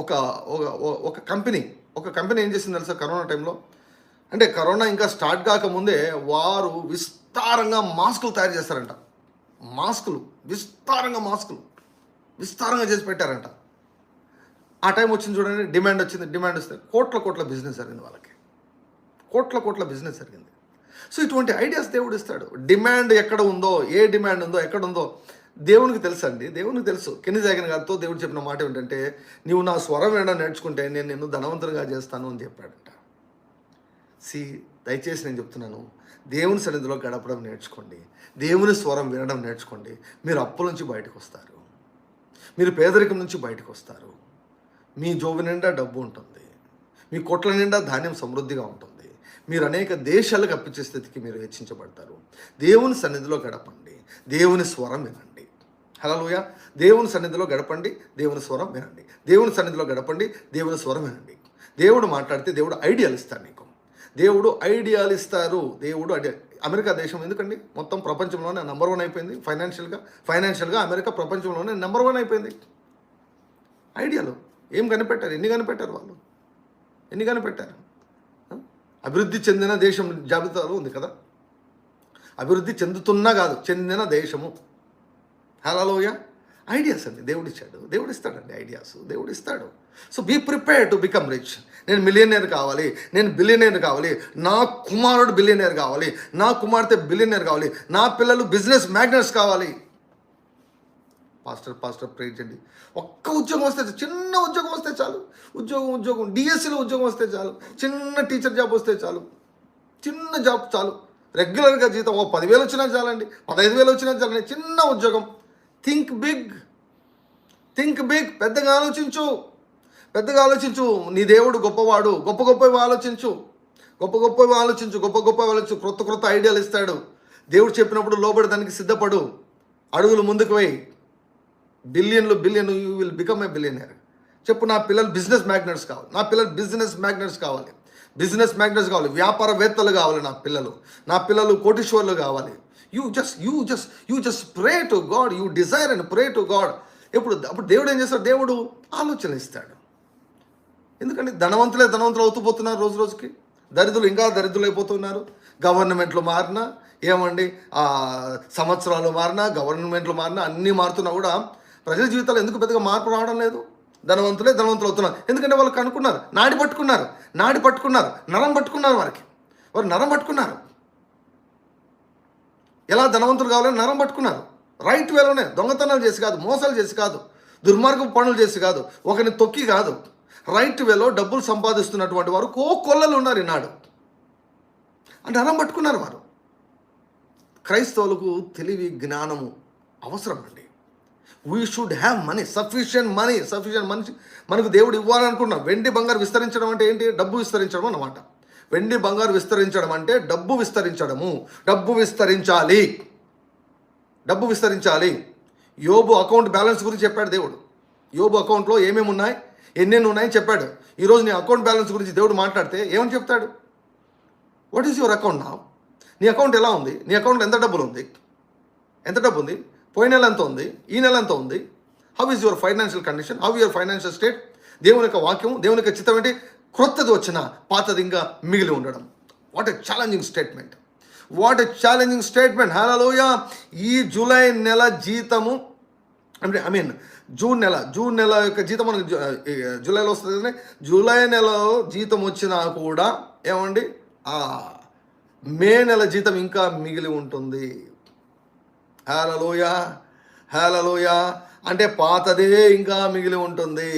ఒక కంపెనీ ఏం చేసింది తెలుసా? కరోనా టైంలో, అంటే కరోనా ఇంకా స్టార్ట్ కాకముందే వారు విస్తారంగా మాస్కులు తయారు చేస్తారంట. విస్తారంగా చేసి పెట్టారంట. ఆ టైం వచ్చింది చూడండి, డిమాండ్ వస్తే కోట్ల బిజినెస్ జరిగింది వాళ్ళకి. కోట్ల బిజినెస్ జరిగింది. సో ఇటువంటి ఐడియాస్ దేవుడు ఇస్తాడు. డిమాండ్ ఎక్కడ ఉందో, ఏ డిమాండ్ ఉందో, ఎక్కడ ఉందో దేవునికి తెలుసు అండి. దేవునికి తెలుసు. కెన్నీ జాగన్ గారితో దేవుడు చెప్పిన మాట ఏంటంటే, నీవు నా స్వరం వినడం నేర్చుకుంటే నేను నిన్ను ధనవంతులుగా చేస్తాను అని చెప్పాడంట. దయచేసి నేను చెప్తున్నాను, దేవుని సన్నిధిలో గడపడం నేర్చుకోండి, దేవుని స్వరం వినడం నేర్చుకోండి. మీరు అప్పుల నుంచి బయటకు వస్తారు, మీరు పేదరికం నుంచి బయటకు వస్తారు. మీ జోబు నిండా డబ్బు ఉంటుంది, మీ కొట్ల నిండా ధాన్యం సమృద్ధిగా ఉంటుంది. మీరు అనేక దేశాలకు అప్పించే స్థితికి మీరు హెచ్చించబడతారు. దేవుని సన్నిధిలో గడపండి, దేవుని స్వరం వినండి. హల్లెలూయా. దేవుని సన్నిధిలో గడపండి, దేవుని స్వరం వినండి. దేవుని సన్నిధిలో గడపండి, దేవుని స్వరం వినండి. దేవుడు మాట్లాడితే దేవుడు ఐడియాలు ఇస్తాడు నీకు. దేవుడు ఐడియాలు ఇస్తారు. అమెరికా దేశం ఎందుకండి మొత్తం ప్రపంచంలోనే నెంబర్ 1 అయిపోయింది. ఫైనాన్షియల్గా అమెరికా ప్రపంచంలోనే నెంబర్ 1 అయిపోయింది. ఐడియాలు ఏం కనిపెట్టారు? ఎన్ని కనిపెట్టారు? అభివృద్ధి చెందిన దేశం జాబితాలో ఉంది కదా. అభివృద్ధి చెందుతున్నా కాదు, చెందిన దేశము. హల్లెలూయా. ఐడియాస్ అండి దేవుడు ఇస్తాడండి. ఐడియాస్ దేవుడు ఇస్తాడు. So be prepared to become rich. నేను మిలియనేర్ కావాలి, నేను బిలియనేర్ కావాలి, నా కుమారుడు బిలియనేర్ కావాలి, నా కుమార్తె బిలియనేర్ కావాలి, నా పిల్లలు బిజినెస్ మ్యాగ్నెట్స్ కావాలి. పాస్టర్ ప్రే చేయండి. ఒక్క ఉద్యోగం వస్తే, చిన్న ఉద్యోగం వస్తే చాలు. ఉద్యోగం డిఎస్సిలో ఉద్యోగం వస్తే చాలు. చిన్న టీచర్ జాబ్ వస్తే చాలు. చిన్న జాబ్ చాలు. రెగ్యులర్గా జీతం 10,000 వచ్చినా చాలండి, 15,000 వచ్చినా చాలండి. చిన్న ఉద్యోగం. Think big. పెద్దగా ఆలోచించు. నీ దేవుడు గొప్పవాడు. గొప్పవి ఆలోచించు. క్రొత్త ఐడియాలు ఇస్తాడు. దేవుడు చెప్పినప్పుడు లోబడి దానికి సిద్ధపడు. అడుగులు ముందుకు వేయి. Billion you will become a billionaire. చెప్పు, నా పిల్లలు బిజినెస్ మ్యాగ్నెట్స్ కావాలి. వ్యాపారవేత్తలు కావాలి. నా పిల్లలు కోటీశ్వర్లు కావాలి. You just pray to God. You desire and pray to God. అప్పుడు దేవుడు ఏం చేస్తాడు? దేవుడు ఆలోచన ఇస్తాడు. ఎందుకంటే ధనవంతులు అవుతూ పోతున్నారు. రోజుకి దరిద్రులు ఇంకా దరిద్రులు అయిపోతున్నారు. గవర్నమెంట్లు మారినా, సంవత్సరాలు మారినా, గవర్నమెంట్లు మారినా, అన్నీ మారుతున్నా కూడా ప్రజల జీవితాలు ఎందుకు పెద్దగా మార్పు రావడం లేదు? ధనవంతులు అవుతున్నారు. ఎందుకంటే వాళ్ళు కనుక్కున్నారు, నాడి పట్టుకున్నారు, నరం పట్టుకున్నారు. వారు నరం పట్టుకున్నారు. ఎలా ధనవంతులు కావాలని నరం పట్టుకున్నారు. రైట్ వేలోనే, దొంగతనాలు చేసి కాదు, మోసాలు చేసి కాదు, దుర్మార్గపు పనులు చేసి కాదు, ఒకరిని తొక్కి కాదు, రైట్ వేలో డబ్బులు సంపాదిస్తున్నటువంటి వారు కోకొల్లలు ఉన్నారు ఈనాడు. అంటే నరం పట్టుకున్నారు వారు. క్రైస్తవులకు తెలివి, జ్ఞానము అవసరం అండి. We should have money, sufficient money. మనకు దేవుడు ఇవ్వాలనుకున్నాం. వెండి బంగారు విస్తరించడం అంటే ఏంటి? డబ్బు విస్తరించడం అన్నమాట. వెండి బంగారు విస్తరించడం అంటే డబ్బు విస్తరించడము. డబ్బు విస్తరించాలి. యోబు అకౌంట్ బ్యాలెన్స్ గురించి చెప్పాడు దేవుడు. యోబు అకౌంట్లో ఏమేమి ఉన్నాయి, ఎన్నెన్ని ఉన్నాయని చెప్పాడు. ఈరోజు నీ అకౌంట్ బ్యాలెన్స్ గురించి దేవుడు మాట్లాడితే ఏమని చెప్తాడు? What is your account now? నీ అకౌంట్ ఎలా ఉంది? నీ అకౌంట్లో ఎంత డబ్బు ఉంది? పోయిన నెల ఎంత ఉంది? ఈ నెల ఎంత ఉంది? How is your financial condition? How your financial state? దేవుని యొక్క వాక్యం, దేవుని యొక్క చిత్తం ఏంటి? క్రొత్తది వచ్చిన పాతది ఇంకా మిగిలి ఉండడం. What a challenging statement. Hallelujah. ఈ జూలై నెల జీతము, జూన్ నెల యొక్క జీతం మనకు జూలైలో వస్తుంది కదా. జూలై నెలలో జీతం వచ్చినా కూడా మే నెల జీతం ఇంకా మిగిలి ఉంటుంది. హల్లెలూయా. అంటే పాతదే ఇంకా మిగిలి ఉంటుంది.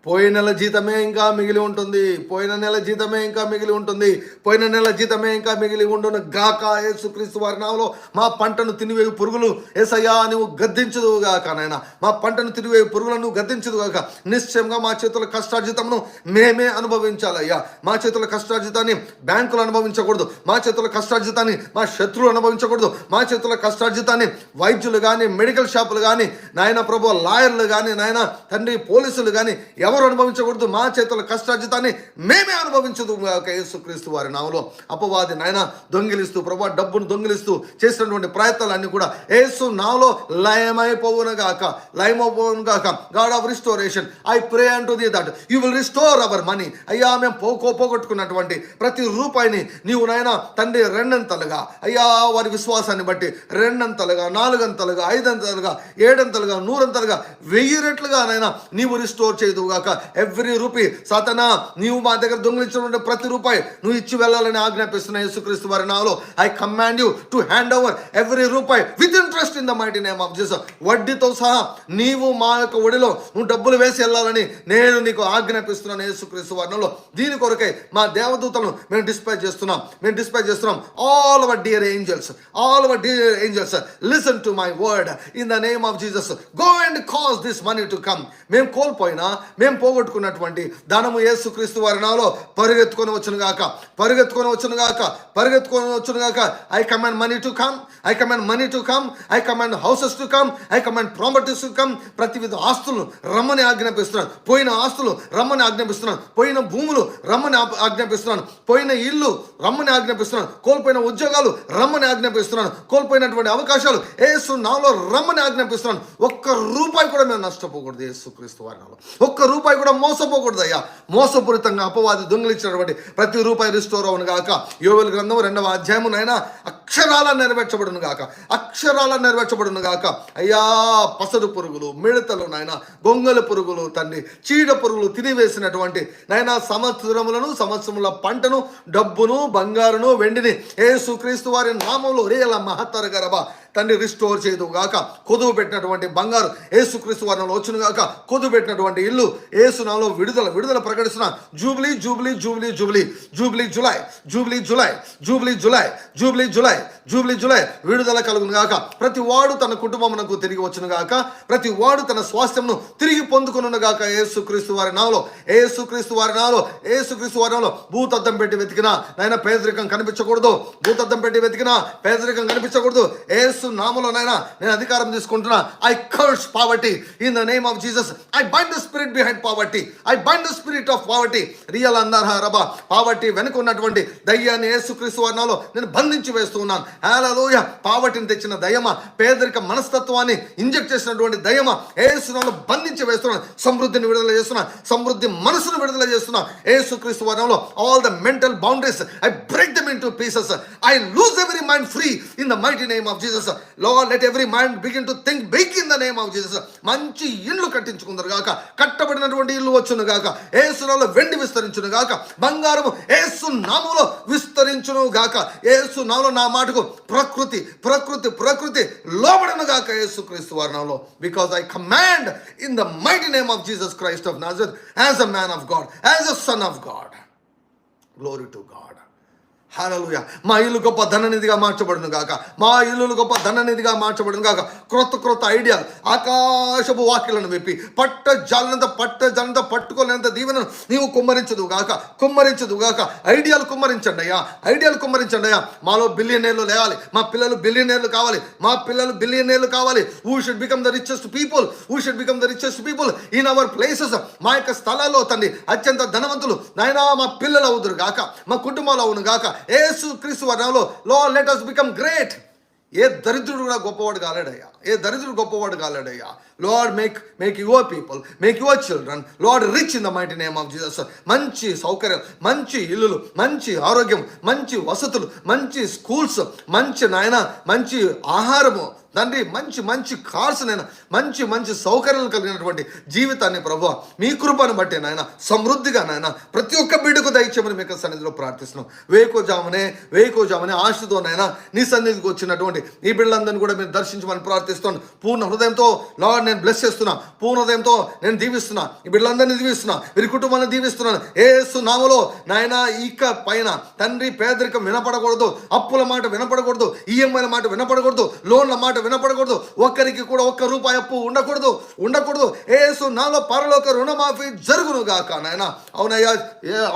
పోయిన నెల జీతమే ఇంకా మిగిలి ఉంటుంది, పోయిన నెల జీతమే ఇంకా మిగిలి ఉంటుంది, పోయిన నెల జీతమే ఇంకా మిగిలి ఉండును గాక. యేసుక్రీస్తు వారి నామములో మా పంటను తినివేయు పురుగులు యేసయ్యా నువ్వు గద్దించదు గాక. నాయన మా పంటను తినివేయు పురుగులను నువ్వు గద్దించదు గాక. నిశ్చయంగా మా చేతుల కష్టార్జితమును మేమే అనుభవించాలయ్యా. మా చేతుల కష్టార్జితాన్ని బ్యాంకులు అనుభవించకూడదు, మా చేతుల కష్టార్జితాన్ని మా శత్రువులు అనుభవించకూడదు, మా చేతుల కష్టార్జితాన్ని వైద్యులు కానీ, మెడికల్ షాపులు కానీ, నాయన ప్రభు లాయర్లు కానీ, నాయన తండ్రి పోలీసులు కానీ ఎవరు అనుభవించకూడదు. మా చేతుల కష్టార్జితాన్ని మేమే అనుభవించదు యేసుక్రీస్తు వారి నామములో. అపవాది నాయన దొంగిలిస్తూ ప్రభు డబ్బును దొంగిలిస్తూ చేసినటువంటి ప్రయత్నాలన్నీ కూడా యేసు నామములో లయమైపోవును గాక, లయమైపోవును గాక. God of restoration, I pray unto thee that you will restore our money. అయ్యా మేము పోగొట్టుకున్నటువంటి ప్రతి రూపాయిని నీవు నాయన తండ్రి రెండంతలుగా అయ్యా వారి విశ్వాసాన్ని బట్టి రెండంతలుగా, నాలుగంతలుగా, ఐదంతలుగా, ఏడంతలుగా, నూరంతలుగా, 1000 రెట్లుగా నాయన నీవు రిస్టోర్ చేయదు గాక. ఎవ్రీ రూపీ సాతానా నీవు మా దగ్గర దొంగిలించినటువంటి ప్రతి రూపాయి నువ్వు ఇచ్చి వెళ్ళాలని ఆజ్ఞాపిస్తున్న యేసుక్రీస్తు వారి నామములో I command you to hand over every rupayi with interest in the mighty name of Jesus. వడ్డీతో సహా నీవు మా యొక్క ఒడిలో నువ్వు డబ్బులు వేసి వెళ్ళాలని నేను నీకు ఆజ్ఞాపిస్తున్నాను యేసుక్రీస్తు వారి నామములో. దీని కొరకై మా దేవదూతలను మేము డిస్పాచ్ చేస్తున్నాం. All our dear angels listen to my word in the name of Jesus. Go and cause this money to come. మేము కోల్పోయినా, మేము పోగొట్టుకున్నటువంటి ధనము యేసుక్రీస్తు వారి నామములో పరిగెత్తుకొని వచ్చును గాక. I command money to come, I command houses to come, I command properties to come. ప్రతి విధ ఆస్తులు రమ్మని ఆజ్ఞాపిస్తున్నాను, పోయిన ఆస్తులు రమ్మని ఆజ్ఞాపిస్తున్నాను, పోయిన భూములు రమ్మని ఆజ్ఞాపిస్తున్నాను, పోయిన ఇల్లు రమ్మని ఆజ్ఞాపిస్తున్నాను, కోల్పోయిన ఉద్యోగాలు రమ్మని ఆజ్ఞాపిస్తున్నాను, కోల్పోయినటువంటి అవకాశాలు యేసు నామములో రమ్మని ఆజ్ఞాపిస్తున్నాను. ఒక్క రూపాయి కూడా మేము నష్టపోకూడదు యేసుక్రీస్తు వారి నామములో. ఒక్క రూపాయి కూడా మోసపోకూడదు అయ్యా. మోసపూరితంగా అపవాది దొంగిలించినటువంటి ప్రతి రూపాయి రిస్టోర్ అవును గాక. యోవేలు గ్రంథం 2వ అధ్యాయము నాయన అక్షరాల నెరవేర్చబడును గాక. అయ్యా పసరు పురుగులు, మిడతలు నాయన, గొంగల పురుగులు తండ్రి, చీడ పురుగులు తినివేసినటువంటి నాయన సంవత్సరముల పంటను, డబ్బును, బంగారును, వెండిని యేసుక్రీస్తు వారి నామములో రేల మహత్తర గరబ తండ్రి రిస్టోర్ చేయదు గాక. కొదువు పెట్టినటువంటి బంగారు యేసుక్రీస్తు వారి నామములో వచ్చును గాక. కొదువు పెట్టినటువంటి ఇల్లు యేసు నామములో విడుదల ప్రకటిస్తున్న జూబ్లీ జూలై విడుదల కలుగును గాక. ప్రతి వాడు తన కుటుంబమునకు తిరిగి వచ్చును గాక. ప్రతి వాడు తన స్వాస్థ్యమును తిరిగి పొందుకును గాక. యేసుక్రీస్తు వారి నామములో భూతద్దం పెట్టి వెతికినా నాయన పేదరికం కనిపించకూడదు. యేసు నామములో నాయన నేను అధికారం తీసుకుంటున్నా. I curse poverty in the name of Jesus. I bind the spirit behind poverty. I bind the spirit of poverty. రియల్ అందరహ రబా పావర్టీ వెనుక ఉన్నటువంటి దయ్యాన్ని యేసుక్రీస్తు వారి నామములో నేను బంధించి వేస్తున్నాను. హల్లెలూయా. పావర్టీని తెచ్చిన దయ్యమా, పేదరిక మనస్తత్వాన్ని ఇంజెక్ట్ చేసినటువంటి దయ్యమా యేసు నామములో బంధించి వేస్తున్నాను. సమృద్ధిని విడుదల చేస్తున్నా, సమృద్ధి మనసును విడుదల చేస్తున్నా యేసుక్రీస్తు వారి నామములో. All the mental boundaries I break them into pieces. I lose every mind free in the mighty name of Jesus. Lord, let every mind begin to think big in the name of Jesus. మంచి ఇల్లు కట్టించుకుందరు గాక. కట్టబడినటువంటి ఇల్లు వచ్చును గాక. యేసు నామములో వెండి విస్తరించును గాక. బంగారము యేసు నామములో విస్తరించును గాక. యేసు నామములో నా మాటకు ప్రకృతి లోబడును గాక యేసుక్రీస్తు వారి నామములో. Because I command in the mighty name of Jesus Christ of Nazareth, as a man of God, as a son of God. Glory to God. హల్లెలూయా. మా ఇల్లు గొప్ప ధననిధిగా మార్చబడును గాక. క్రొత్త ఐడియాలు, ఆకాశపు వాక్యాలను విప్పి పట్టజాలనంత పట్టుకోలేనంత దీవెనను నీవు కుమ్మరించదు గాక. ఐడియాలు కుమ్మరించండి అయ్యా. మాలో బిలియనీర్లు లేవాలి. మా పిల్లలు బిలియనీర్లు కావాలి. who should become the richest people in our places. మా యొక్క స్థలాల్లో తండ్రి అత్యంత ధనవంతులు నాయనా మా పిల్లలు అవుదురు గాక, మా కుటుంబాలు అవును గాక. యేసుక్రీస్తు వారి నామములో Lord let us become great. ఏ దరిద్రుడు కూడా గొప్పవాడు కాలేడయ్యా. Lord make your people, make your children Lord rich in the mighty name of Jesus. మంచి సౌకర్యం, మంచి ఇల్లులు, మంచి ఆరోగ్యం, మంచి వసతులు, మంచి స్కూల్స్, మంచి ఆహారము తండ్రి, మంచి కార్స్ నైనా, మంచి సౌకర్యాలు కలిగినటువంటి జీవితాన్ని ప్రభువా మీ కృపను బట్టే నాయన సమృద్ధిగా నాయన ప్రతి ఒక్క బిడ్డకు దయచేయమని మీకు సన్నిధిలో ప్రార్థిస్తున్నాం. వేకోజామనే ఆశతో నాయన నీ సన్నిధికి వచ్చినటువంటి ఈ బిడ్డలందరినీ కూడా మీరు దర్శించమని ప్రార్థిస్తున్నాను. పూర్ణ హృదయంతో లార్డ్ నేను బ్లెస్ చేస్తున్నా, పూర్ణోదయంతో నేను దీవిస్తున్నా, ఈ బిడ్డలందరినీ దీవిస్తున్నా, వీరి కుటుంబాన్ని దీవిస్తున్నాను యేసు నామములో. నాయన ఇక పైన తండ్రి పేదరికం వినపడకూడదు, అప్పుల మాట వినపడకూడదు, ఈఎంఐల మాట వినపడకూడదు, లోన్ల మాట వినపడకూడదు, ఒక్కరికి కూడా ఒక్క రూపాయి అప్పు ఉండకూడదు. యేసు నాలో పరలోక రుణమాఫీ జరుగును గాక. నాయన అవునయ్యా,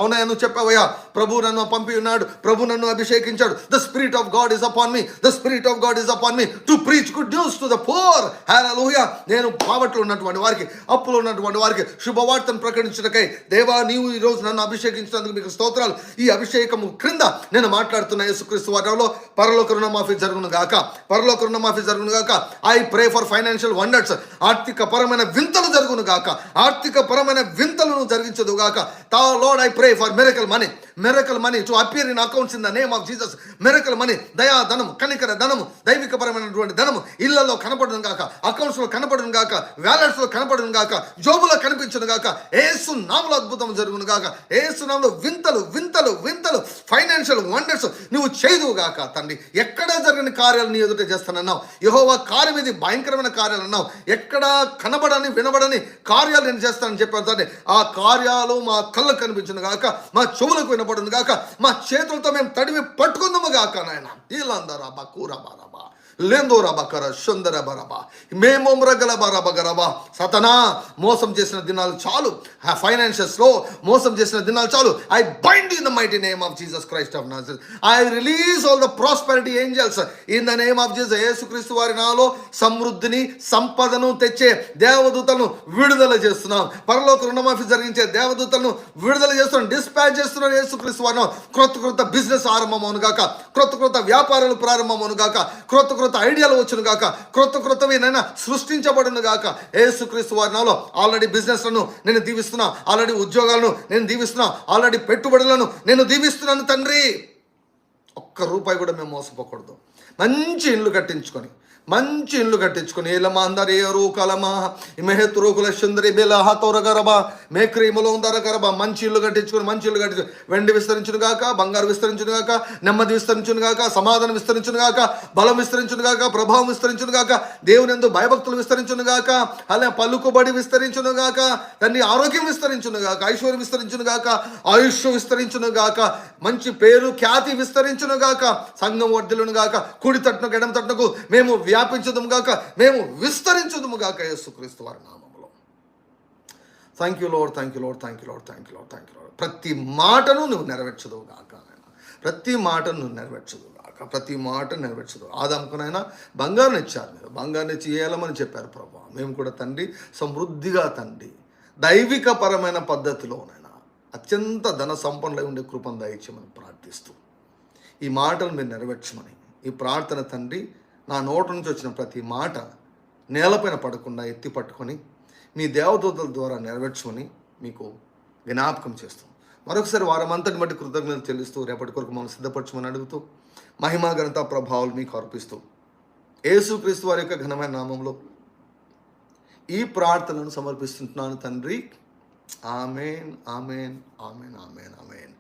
అవునయ్యా నువ్వు చెప్పావయ్యా, ప్రభు నన్ను పంపి ఉన్నాడు, ప్రభు నన్ను అభిషేకించాడు. The spirit of God is upon me, the spirit of God is upon me to preach good news to the poor. Hallelujah. నేను పావర్టీలో ఉన్నటువంటి వారికి, అప్పులో ఉన్నటువంటి వారికి శుభవార్తను ప్రకటించుటకై దేవా నీవు ఈ రోజు నన్ను అభిషేకించినందుకు మీకు స్తోత్రాలు. ఈ అభిషేకము క్రింద నేను మాట్లాడుతున్న యేసుక్రీస్తు వారిలో పరలోక రుణమాఫీ జరుగును గాక, పరలోక రుణమాఫీ జరుగును గాక. I pray for financial wonders, ఆర్థిక పరమైన వింతలు జరుగును గాక, ఆర్థిక పరమైన వింతలను జరిగించదు గాక. Lord I pray for miracle money to appear in accounts in the name of Jesus. Miracle money, దయా ధనము, కనికర ధనము, దైవిక పరమైనటువంటి ధనము ఇళ్లలో కనపడును గాక, అకౌంట్స్ లో కనపడును గాక, వ్యాలెట్స్ లో కనపడును గాక, జోబులో కనిపించును గాక. యేసు నామములో అద్భుతం జరుగును గాక. యేసు నామములో వింతలు వింతలు వింతలు ఫైనాన్షియల్ వండర్స్ నువ్వు చేదువు గాక. తండ్రి ఎక్కడ జరిగిన కార్యాలు నీ ఎదుట చేస్తానన్నావు. యెహోవా కార్యం ఇది భయంకరమైన కార్యాలు అన్నావు. ఎక్కడ కనబడని వినబడని కార్యాలు నేను చేస్తానని చెప్పాను తండ్రి. ఆ కార్యాలు మా కళ్ళకు కనిపించును గాక, మా చెవులకు వినపడును గాక, మా చేతులతో మేము తడివి పట్టుకుందాము గాక. నాయన ఈలందరా బకూరబారబా లేందోరా బకర సుందర బరబా మేమోమ్రగల బరబగరబా. సతనా మోసం చేసిన దినాలు చాలు, ఫైనాన్షియల్స్లో మోసం చేసిన దినాలు చాలు. I bind in the mighty name of Jesus Christ of Nazareth. I release all the prosperity angels in the name of Jesus. యేసుక్రీస్తు వారి నాలో సమృద్ధిని సంపదను తెచ్చే దేవదూతలను విడుదల చేస్తున్నాం. పరలోక రుణమాఫీ జరిగించే దేవదూతలను విడుదల చేస్తున్నాం, డిస్పాచ్ చేస్తున్నాం. యేసుక్రీస్తు వారిలో క్రొత్త బిజినెస్ ఆరంభమవును గాక, క్రొత్త వ్యాపారాలు ప్రారంభమవును గాక, క్రొత్త ఐడియాలు వచ్చును గాక, క్రొత్తవి నైనా సృష్టించబడును గాక. యేసుక్రీస్తు వారి నాలో ఆల్రెడీ బిజినెస్లను నేను దీవిస్తున్నా, ఆల్రెడీ ఉద్యోగాలను నేను దీవిస్తున్నా, ఆల్రెడీ పెట్టుబడులను నేను దీవిస్తున్నాను తండ్రి. ఒక్క రూపాయి కూడా మేము మోసపోకూడదు. మంచి ఇల్లు కట్టించుకొని ఏలమా అందరు ఏ రూకలమా మెహత్ రూకుల సుందరి బెల హాతోరగరబా మేక్రీములో ఉందరగరబా. మంచి ఇల్లు కట్టించుకొని వెండి విస్తరించును గాక, బంగారు విస్తరించును గాక, నెమ్మది విస్తరించును గాక, సమాధానం విస్తరించును గాక, బలం విస్తరించును గాక, ప్రభావం విస్తరించును గాక, దేవుని యందు భయభక్తులు విస్తరించును గాక, అలా పలుకుబడి విస్తరించును గాక, తండ్రి ఆరోగ్యం విస్తరించును గాక, ఐశ్వర్యం విస్తరించును గాక, ఆయుష్ విస్తరించును గాక, మంచి పేరు ఖ్యాతి విస్తరించును గాక, సంఘం వర్ధిల్లును గాక, కుడి తట్టునకు ఎడమ తట్టునకు మేము వ్యాపించుదుము గాక, మేము విస్తరించుదుము గాక యేసుక్రీస్తు వారి నామములో. Thank you lord, thank you lord, thank you lord, thank you lord, thank you lord. ప్రతి మాటను నువ్వు నెరవేర్చదువు గాక, ప్రతి మాటను నువ్వు నెరవేర్చదువు గాక, ప్రతి మాట నెరవేర్చదు. ఆదాముకునైనా బంగారం ఇచ్చారు, మీరు బంగారం ఇచ్చి ఏలమని చెప్పారు ప్రభా. మేము కూడా తండ్రి సమృద్ధిగా తండ్రి దైవిక పరమైన పద్ధతిలోనైనా అత్యంత ధన సంపన్నులై ఉండే కృపను దయచేయమని ప్రార్థిస్తూ ఈ మాటలు మీరు నెరవేర్చమని ఈ ప్రార్థన తండ్రి నా నోటి నుంచి వచ్చిన ప్రతి మాట నేలపైన పడకుండా ఎత్తి పట్టుకొని మీ దేవదూతల ద్వారా నెరవేర్చమని మీకు జ్ఞాపకం చేస్తాం. మరొకసారి వారమంతటి బట్టి కృతజ్ఞతలు చెల్లిస్తూ రేపటి కొరకు మమ్మల్ని సిద్ధపరచమని అడుగుతూ మహిమా ఘనత ప్రభావాలు మీకు అర్పిస్తూ యేసుక్రీస్తు వారి యొక్క ఘనమైన నామంలో ఈ ప్రార్థనను సమర్పిస్తున్నాను తండ్రి. ఆమేన్, ఆమేన్, ఆమేన్, ఆమేన్, ఆమేన్.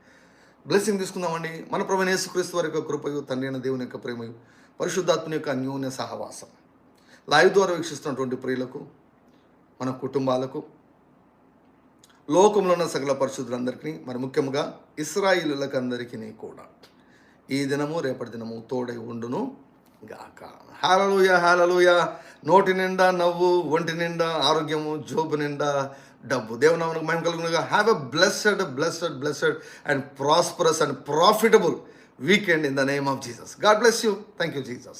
బ్లెస్సింగ్ తీసుకుందామండి. మన ప్రభువైన యేసుక్రీస్తు వారి యొక్క కృపయు, తండ్రి అయిన దేవుని యొక్క ప్రేమయు, పరిశుద్ధాత్మని యొక్క అన్యోన్య సహవాసం లైవ్ ద్వారా వీక్షిస్తున్నటువంటి ప్రియులకు, మన కుటుంబాలకు, లోకంలో ఉన్న సకల పరిశుద్ధులందరికీ, మరి ముఖ్యంగా ఇశ్రాయేలులకు అందరికీ కూడా ఈ దినము రేపటి దినము తోడై ఉండును గాక. హల్లెలూయా, హల్లెలూయా. నోటి నిండా నవ్వు, ఒంటి నిండా ఆరోగ్యము, జోబు నిండా డబ్బు. దేవుని నామమునకు మహిమ కలుగునుగా. Have a blessed and prosperous and profitable weekend in the name of Jesus. God bless you. Thank you, Jesus.